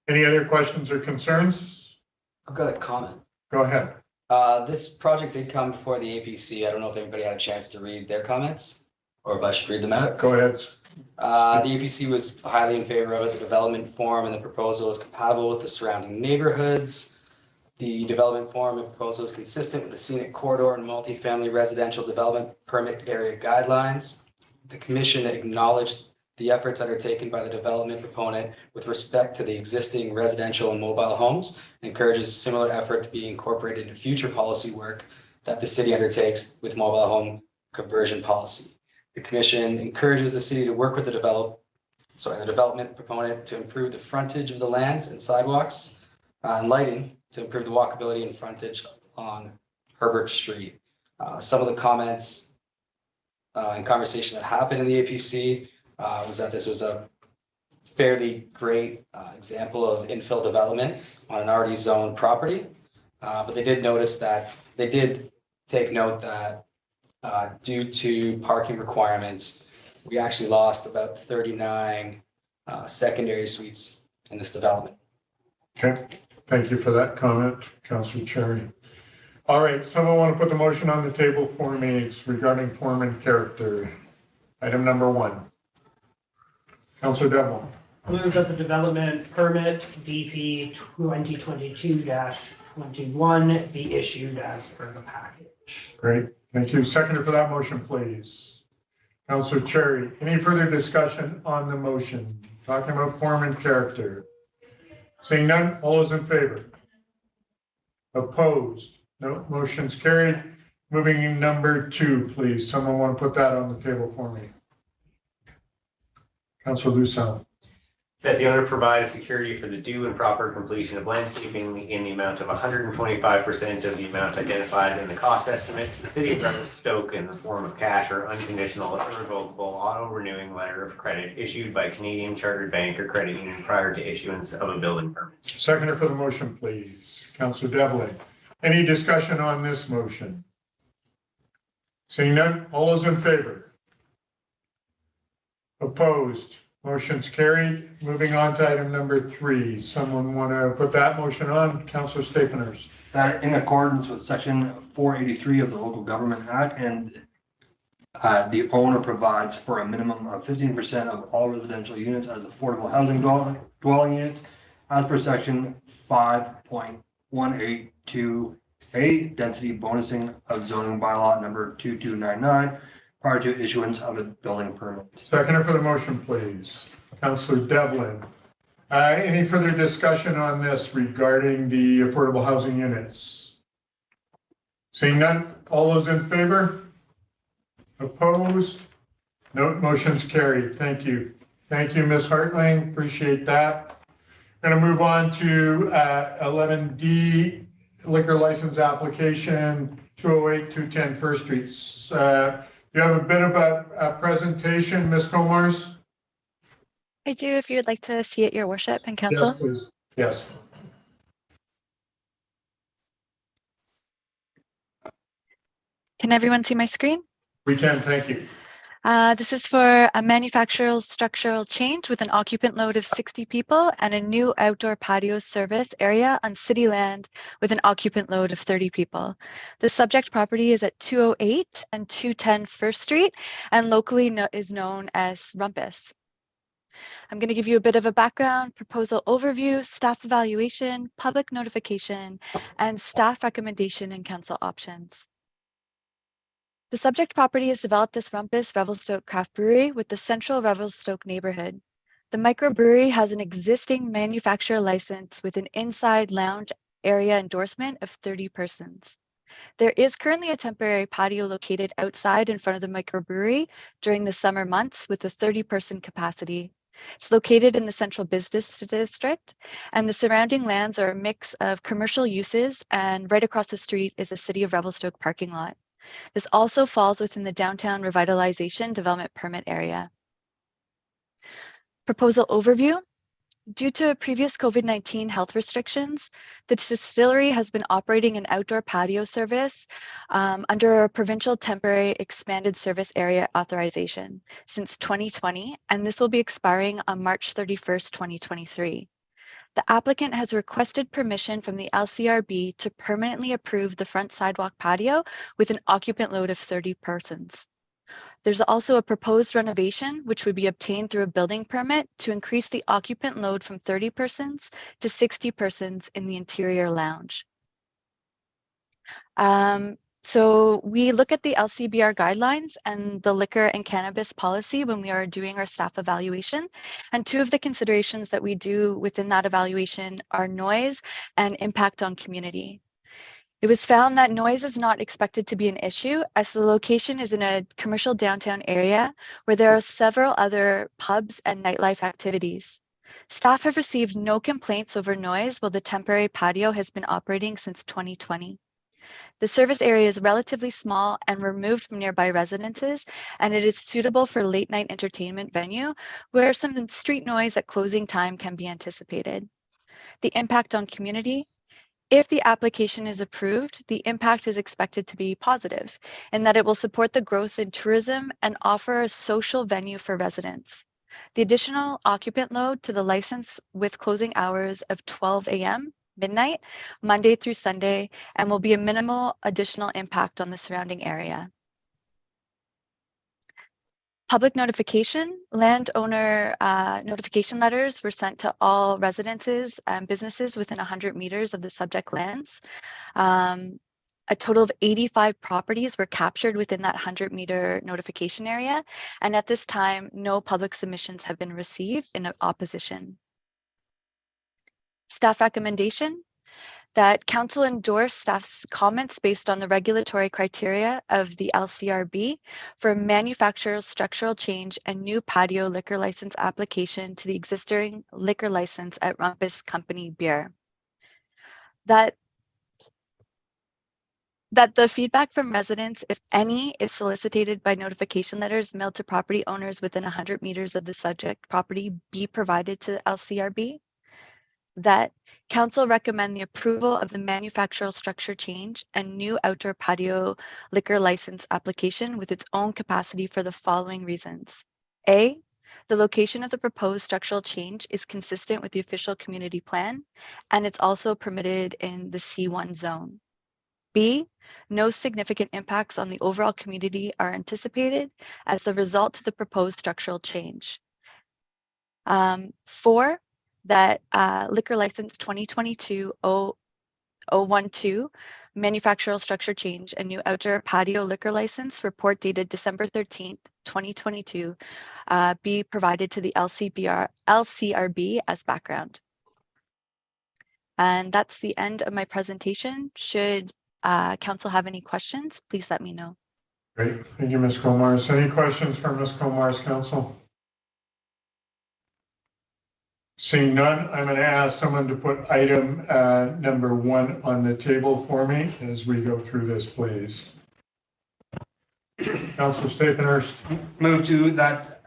Any other questions or concerns? I've got a comment. Go ahead. This project did come before the APC. I don't know if everybody had a chance to read their comments or if I should read them out. Go ahead. The APC was highly in favor of it. The development form and the proposal is compatible with the surrounding neighborhoods. The development form and proposal is consistent with the scenic corridor and multifamily residential development permit area guidelines. The commission acknowledged the efforts undertaken by the development proponent with respect to the existing residential and mobile homes, and encourages a similar effort to be incorporated into future policy work that the city undertakes with mobile home conversion policy. The commission encourages the city to work with the development proponent to improve the frontage of the lands and sidewalks and lighting to improve the walkability and frontage on Herbert Street. Some of the comments and conversation that happened in the APC was that this was a fairly great example of infill development on an already zoned property. But they did take note that due to parking requirements, we actually lost about 39 secondary suites in this development. Okay, thank you for that comment, Councillor Cherry. All right, someone want to put the motion on the table for me? It's regarding form and character. Item number 1. Councillor Devlin. Move that the development permit VP 2022-21 be issued as per the package. Great, thank you. Seconder for that motion, please. Councillor Cherry. Any further discussion on the motion? Talking about form and character. Seeing none, all those in favor? Opposed? No, motion's carried. Moving in number 2, please. Someone want to put that on the table for me? Councillor Luciow. That the owner provide a security for the due and proper completion of landscaping in the amount of 125% of the amount identified in the cost estimate to the city of Stoke in the form of cash or unconditional irrevocable auto-renewing letter of credit issued by Canadian Chartered Bank or Credit Union prior to issuance of a building permit. Seconder for the motion, please. Councillor Devlin. Any discussion on this motion? Seeing none, all those in favor? Opposed? Motion's carried. Moving on to item number 3. Someone want to put that motion on? Councillor Stapeners. That in accordance with section 483 of the Local Government Act, and the owner provides for a minimum of 15% of all residential units as affordable housing dwelling units as per section 5.182A, density bonusing of zoning bylaw number 2299 prior to issuance of a building permit. Seconder for the motion, please. Councillor Devlin. Any further discussion on this regarding the affordable housing units? Seeing none, all those in favor? Opposed? No, motion's carried. Thank you. Thank you, Ms. Hartling. Appreciate that. Going to move on to 11D, liquor license application 208-210 First Street. You have a bit of a presentation, Ms. Comars? I do, if you would like to see it, Your Worship and Council. Yes, please. Yes. Can everyone see my screen? We can, thank you. This is for a manufactural structural change with an occupant load of 60 people and a new outdoor patio service area on city land with an occupant load of 30 people. The subject property is at 208 and 210 First Street and locally is known as Rumpus. I'm going to give you a bit of a background, proposal overview, staff evaluation, public notification, and staff recommendation and council options. The subject property is developed as Rumpus Revelstoke Craft Brewery with the central Revelstoke neighborhood. The microbrewery has an existing manufacturer license with an inside lounge area endorsement of 30 persons. There is currently a temporary patio located outside in front of the microbrewery during the summer months with a 30-person capacity. It's located in the central business district, and the surrounding lands are a mix of commercial uses, and right across the street is a City of Revelstoke parking lot. This also falls within the downtown revitalization development permit area. Proposal overview. Due to previous COVID-19 health restrictions, the distillery has been operating an outdoor patio service under a provincial temporary expanded service area authorization since 2020, and this will be expiring on March 31st, 2023. The applicant has requested permission from the LCRB to permanently approve the front sidewalk patio with an occupant load of 30 persons. There's also a proposed renovation, which would be obtained through a building permit to increase the occupant load from 30 persons to 60 persons in the interior lounge. So we look at the LCBR guidelines and the liquor and cannabis policy when we are doing our staff evaluation. And two of the considerations that we do within that evaluation are noise and impact on community. It was found that noise is not expected to be an issue as the location is in a commercial downtown area where there are several other pubs and nightlife activities. Staff have received no complaints over noise while the temporary patio has been operating since 2020. The service area is relatively small and removed from nearby residences, and it is suitable for late night entertainment venue where some street noise at closing time can be anticipated. The impact on community. If the application is approved, the impact is expected to be positive in that it will support the growth in tourism and offer a social venue for residents. The additional occupant load to the license with closing hours of 12 a.m. midnight, Monday through Sunday, and will be a minimal additional impact on the surrounding area. Public notification, landowner notification letters were sent to all residences and businesses within 100 meters of the subject lands. A total of 85 properties were captured within that 100-meter notification area. And at this time, no public submissions have been received in opposition. Staff recommendation. That council endorse staff's comments based on the regulatory criteria of the LCRB for manufacturer's structural change and new patio liquor license application to the existing liquor license at Rumpus Company Beer. That the feedback from residents, if any, is solicited by notification letters mailed to property owners within 100 meters of the subject property be provided to the LCRB. That council recommend the approval of the manufactural structure change and new outdoor patio liquor license application with its own capacity for the following reasons. A, the location of the proposed structural change is consistent with the official community plan, and it's also permitted in the C1 zone. B, no significant impacts on the overall community are anticipated as the result of the proposed structural change. 4, that liquor license 2022-012 manufactural structure change, and new outdoor patio liquor license report dated December 13th, 2022, be provided to the LCRB as background. And that's the end of my presentation. Should council have any questions, please let me know. Great, thank you, Ms. Comars. Any questions from Ms. Comars, council? Seeing none, I'm going to ask someone to put item number 1 on the table for me as we go through this, please. Councillor Staphenhurst. Move to that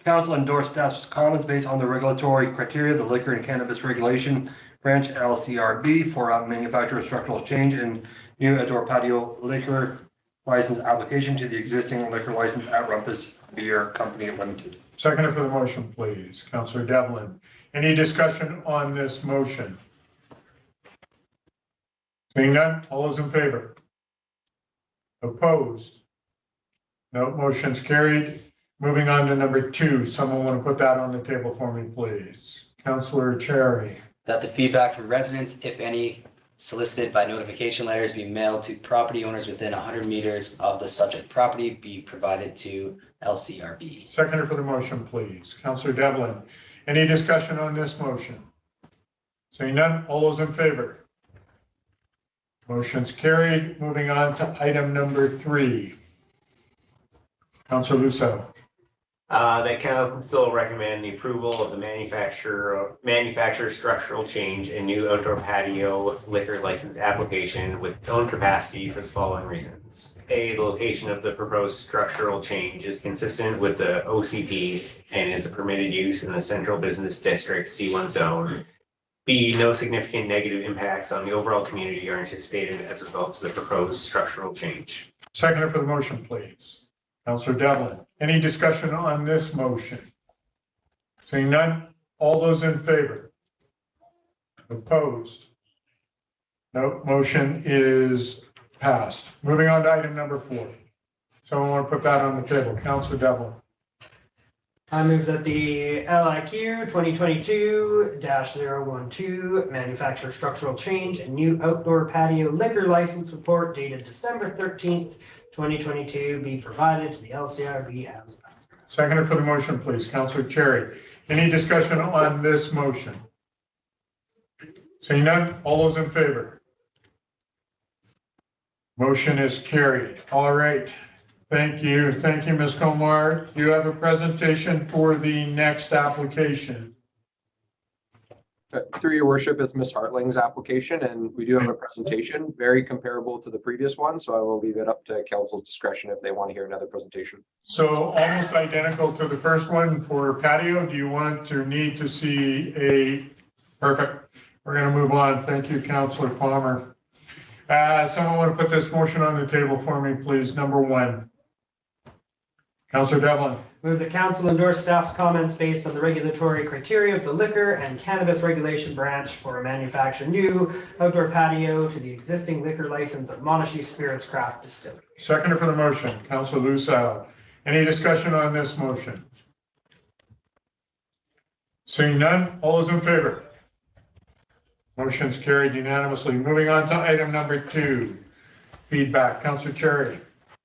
council endorse staff's comments based on the regulatory criteria, the liquor and cannabis regulation branch LCRB for a manufacturer structural change and new outdoor patio liquor license application to the existing liquor license at Rumpus Beer Company Limited. Seconder for the motion, please. Councillor Devlin. Any discussion on this motion? Seeing none, all those in favor? Opposed? No, motion's carried. Moving on to number 2. Someone want to put that on the table for me, please? Councillor Cherry. That the feedback from residents, if any, solicited by notification letters be mailed to property owners within 100 meters of the subject property be provided to LCRB. Seconder for the motion, please. Councillor Devlin. Any discussion on this motion? Seeing none, all those in favor? Motion's carried. Moving on to item number 3. Councillor Luciow. That council recommend the approval of the manufacturer structural change and new outdoor patio liquor license application with its own capacity for the following reasons. A, the location of the proposed structural change is consistent with the OCP and is a permitted use in the central business district C1 zone. B, no significant negative impacts on the overall community are anticipated as a result of the proposed structural change. Seconder for the motion, please. Councillor Devlin. Any discussion on this motion? Seeing none, all those in favor? Opposed? No, motion is passed. Moving on to item number 4. Someone want to put that on the table? Councillor Devlin. I move that the LIQ 2022-012 manufacturer structural change and new outdoor patio liquor license report dated December 13th, 2022 be provided to the LCRB as. Seconder for the motion, please. Councillor Cherry. Any discussion on this motion? Seeing none, all those in favor? Motion is carried. All right. Thank you. Thank you, Ms. Comar. You have a presentation for the next application. Through your worship, it's Ms. Hartling's application, and we do have a presentation very comparable to the previous one, so I will leave it up to council's discretion if they want to hear another presentation. So almost identical to the first one for patio. Do you want to need to see a, perfect. We're going to move on. Thank you, Councillor Palmer. Someone want to put this motion on the table for me, please. Number 1. Councillor Devlin. Move the council endorse staff's comments based on the regulatory criteria of the liquor and cannabis regulation branch for a manufactured new outdoor patio to the existing liquor license of Monashee Spirits Craft Distillery. Seconder for the motion, Councillor Luciow. Any discussion on this motion? Seeing none, all those in favor? Motion's carried unanimously. Moving on to item number 2, feedback. Councillor Cherry.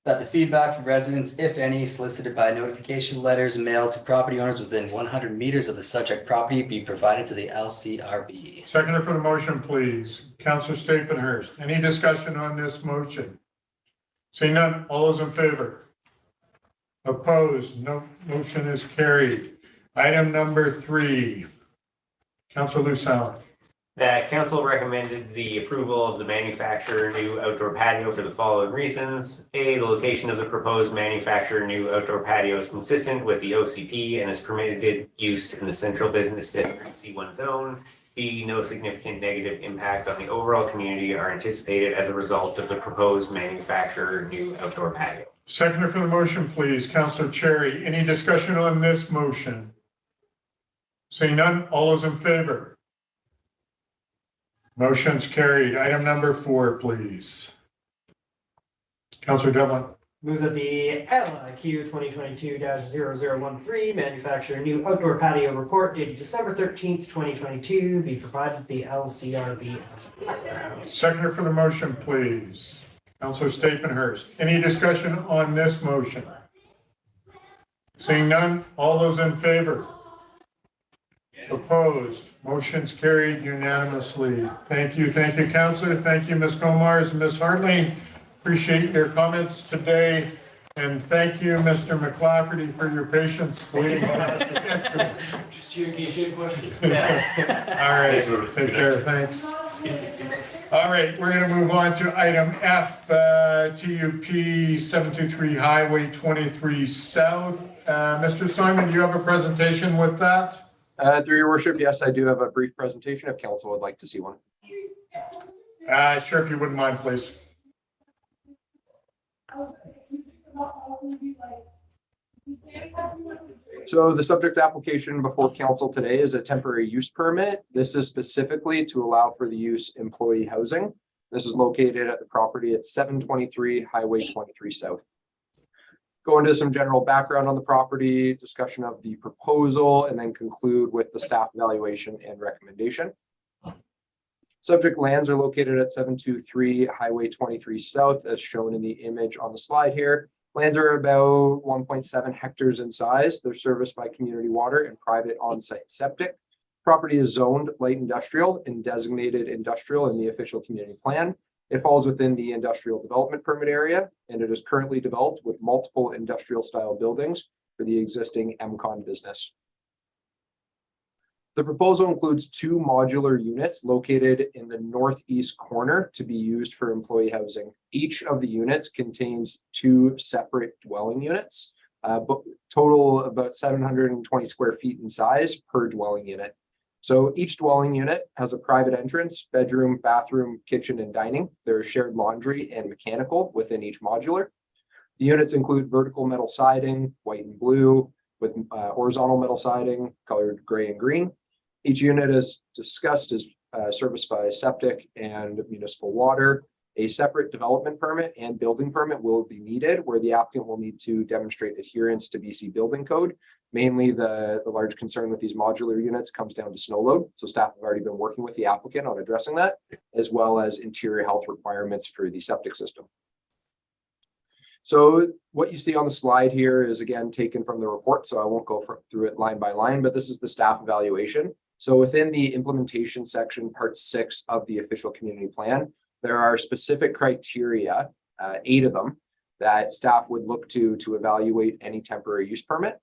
That the feedback from residents, if any, solicited by notification letters mailed to property owners within 100 meters of the subject property be provided to the LCRB. Seconder for the motion, please. Councillor Staphenhurst. Any discussion on this motion? Seeing none, all those in favor? Opposed? No. Motion is carried. Item number 3. Councillor Luciow. That council recommended the approval of the manufacturer new outdoor patio for the following reasons. A, the location of the proposed manufacturer new outdoor patio is consistent with the OCP and is permitted use in the central business district C1 zone. B, no significant negative impact on the overall community are anticipated as a result of the proposed manufacturer new outdoor patio. Seconder for the motion, please. Councillor Cherry. Any discussion on this motion? Seeing none, all those in favor? Motion's carried. Item number 4, please. Councillor Devlin. Move that the LIQ 2022-0013 manufacture new outdoor patio report dated December 13th, 2022 be provided the LCRB as background. Seconder for the motion, please. Councillor Stapenhurst. Any discussion on this motion? Seeing none, all those in favor? Opposed? Motion's carried unanimously. Thank you, Councillor. Thank you, Ms. Gomars and Ms. Hartling. Appreciate your comments today. And thank you, Mr. McClafferty, for your patience waiting on us to get through. Just your questions. All right, take care, thanks. All right, we're going to move on to item F, TUP 723 Highway 23 South. Mr. Simon, do you have a presentation with that? Through your worship, yes, I do have a brief presentation if council would like to see one. Sure, if you wouldn't mind, please. So the subject application before council today is a temporary use permit. This is specifically to allow for the use employee housing. This is located at the property at 723 Highway 23 South. Go into some general background on the property, discussion of the proposal, and then conclude with the staff evaluation and recommendation. Subject lands are located at 723 Highway 23 South, as shown in the image on the slide here. Lands are about 1.7 hectares in size. They're serviced by community water and private on-site septic. Property is zoned light industrial and designated industrial in the official community plan. It falls within the industrial development permit area, and it is currently developed with multiple industrial style buildings for the existing MCON business. The proposal includes 2 modular units located in the northeast corner to be used for employee housing. Each of the units contains 2 separate dwelling units, but total about 720 square feet in size per dwelling unit. So each dwelling unit has a private entrance, bedroom, bathroom, kitchen, and dining. There is shared laundry and mechanical within each modular. The units include vertical metal siding, white and blue, with horizontal metal siding, colored gray and green. Each unit, as discussed, is serviced by septic and municipal water. A separate development permit and building permit will be needed, where the applicant will need to demonstrate adherence to BC building code. Mainly the large concern with these modular units comes down to snow load. So staff have already been working with the applicant on addressing that, as well as interior health requirements for the septic system. So what you see on the slide here is again taken from the report, so I won't go through it line by line, but this is the staff evaluation. So within the implementation section, part 6 of the official community plan, there are specific criteria, 8 of them, that staff would look to evaluate any temporary use permit.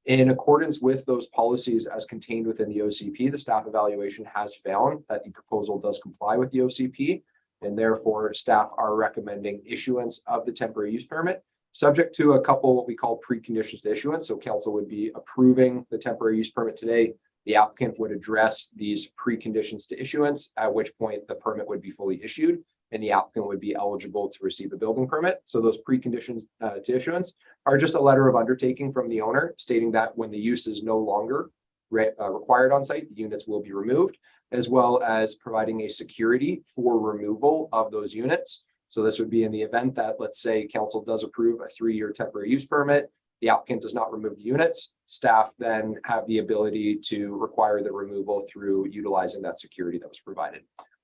In accordance with those policies as contained within the OCP, the staff evaluation has found that the proposal does comply with the OCP, and therefore staff are recommending issuance of the temporary use permit, subject to a couple what we call preconditions to issuance. So council would be approving the temporary use permit today. The applicant would address these preconditions to issuance, at which point the permit would be fully issued and the applicant would be eligible to receive a building permit. So those preconditions to issuance are just a letter of undertaking from the owner stating that when the use is no longer required on site, the units will be removed, as well as providing a security for removal of those units. So this would be in the event that, let's say, council does approve a 3-year temporary use permit, the applicant does not remove the units, staff then have the ability to require the removal through utilizing that security that was provided.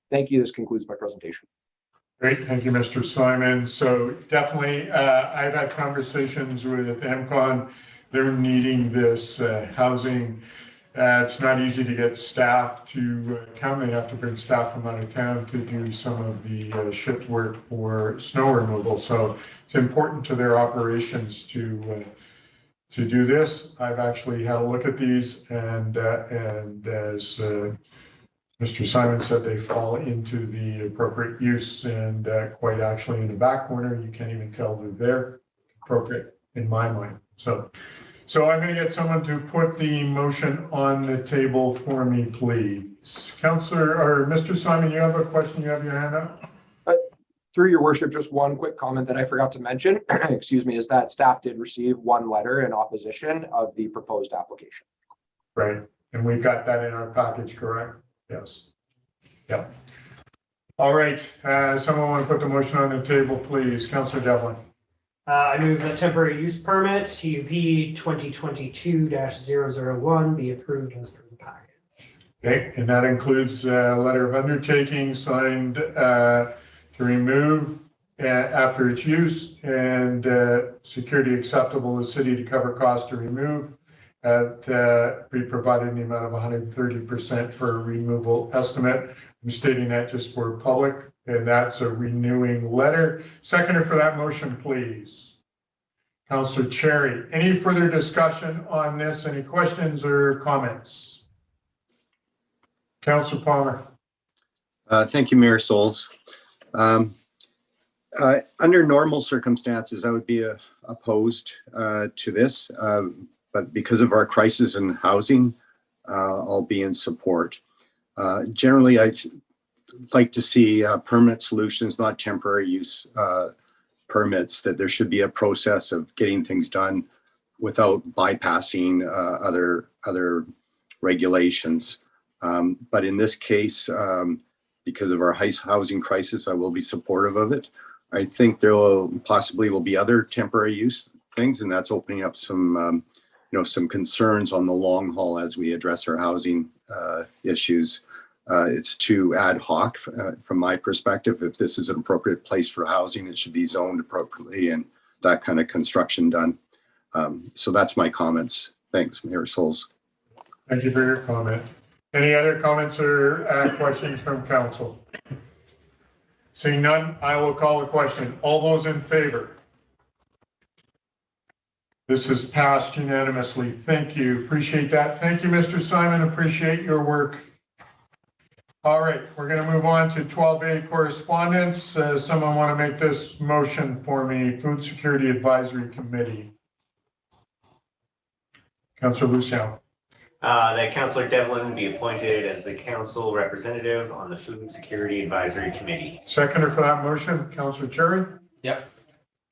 Thank you. This concludes my presentation. Great, thank you, Mr. Simon. So definitely, I've had conversations with MCON. They're needing this housing. It's not easy to get staff to come. They have to bring staff from out of town to do some of the shift work for snow removal. So it's important to their operations to do this. I've actually had a look at these, and as Mr. Simon said, they fall into the appropriate use, and quite actually in the back corner, you can't even tell they're there. Appropriate in my mind. So I'm going to get someone to put the motion on the table for me, please. Councillor or Mr. Simon, you have a question? You have your hand up? Through your worship, just one quick comment that I forgot to mention, excuse me, is that staff did receive 1 letter in opposition of the proposed application. Right, and we've got that in our package, correct? Yes. Yep. All right, someone want to put the motion on the table, please? Councillor Devlin. I move that temporary use permit TUP 2022-001 be approved as per the package. Okay, and that includes a letter of undertaking signed to remove after its use and security acceptable to the city to cover cost to remove. Be provided in the amount of 130% for a removal estimate. I'm stating that just for public, and that's a renewing letter. Seconder for that motion, please. Councillor Cherry. Any further discussion on this? Any questions or comments? Councillor Palmer. Thank you, Mayor Sulz. Under normal circumstances, I would be opposed to this, but because of our crisis in housing, I'll be in support. Generally, I'd like to see permanent solutions, not temporary use permits, that there should be a process of getting things done without bypassing other regulations. But in this case, because of our housing crisis, I will be supportive of it. I think there will possibly be other temporary use things, and that's opening up some some concerns on the long haul as we address our housing issues. It's too ad hoc from my perspective. If this is an appropriate place for housing, it should be zoned appropriately and that kind of construction done. So that's my comments. Thanks, Mayor Sulz. Thank you for your comment. Any other comments or questions from council? Seeing none, I will call the question. All those in favor? This is passed unanimously. Thank you. Appreciate that. Thank you, Mr. Simon. Appreciate your work. All right, we're going to move on to 12A correspondence. Someone want to make this motion for me? Food Security Advisory Committee. Councillor Luciow. That Councillor Devlin be appointed as the council representative on the Food Security Advisory Committee. Seconder for that motion, Councillor Cherry. Yep.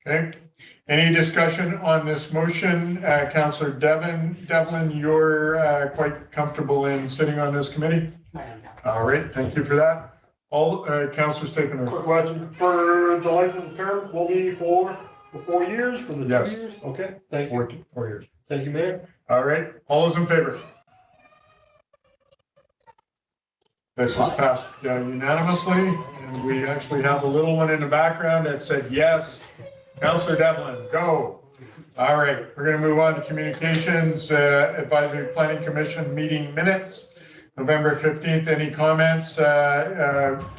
Okay. Any discussion on this motion? Councillor Devlin, you're quite comfortable in sitting on this committee? I am now. All right, thank you for that. All Councillor Stapleton. Quick question, for the life of the term, will be for the 4 years, for the 2 Yes. years? Okay, thank you. 4 years. Thank you, Mayor. All right, all those in favor? This is passed unanimously, and we actually have a little one in the background that said yes. Councillor Devlin, go. All right, we're going to move on to Communications Advisory Planning Commission meeting minutes, November 15th. Any comments?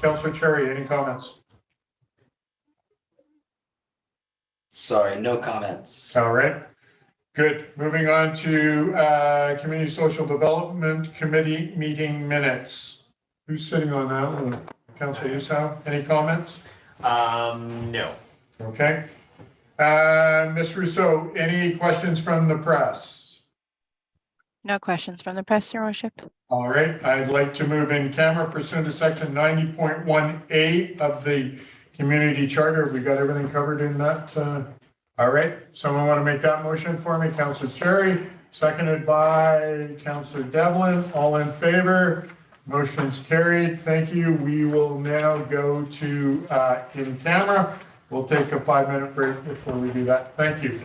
Councillor Cherry, any comments? Sorry, no comments. All right, good. Moving on to Community Social Development Committee meeting minutes. Who's sitting on that one? Councillor Luciow, any comments? No. Okay. Ms. Rousseau, any questions from the press? No questions from the press, Your Worship. All right, I'd like to move in camera pursuant to section 90.1A of the community charter. We got everything covered in that. All right, someone want to make that motion for me? Councillor Cherry, seconded by Councillor Devlin. All in favor? Motion's carried. Thank you. We will now go to in camera. We'll take a 5-minute break before we do that. Thank you.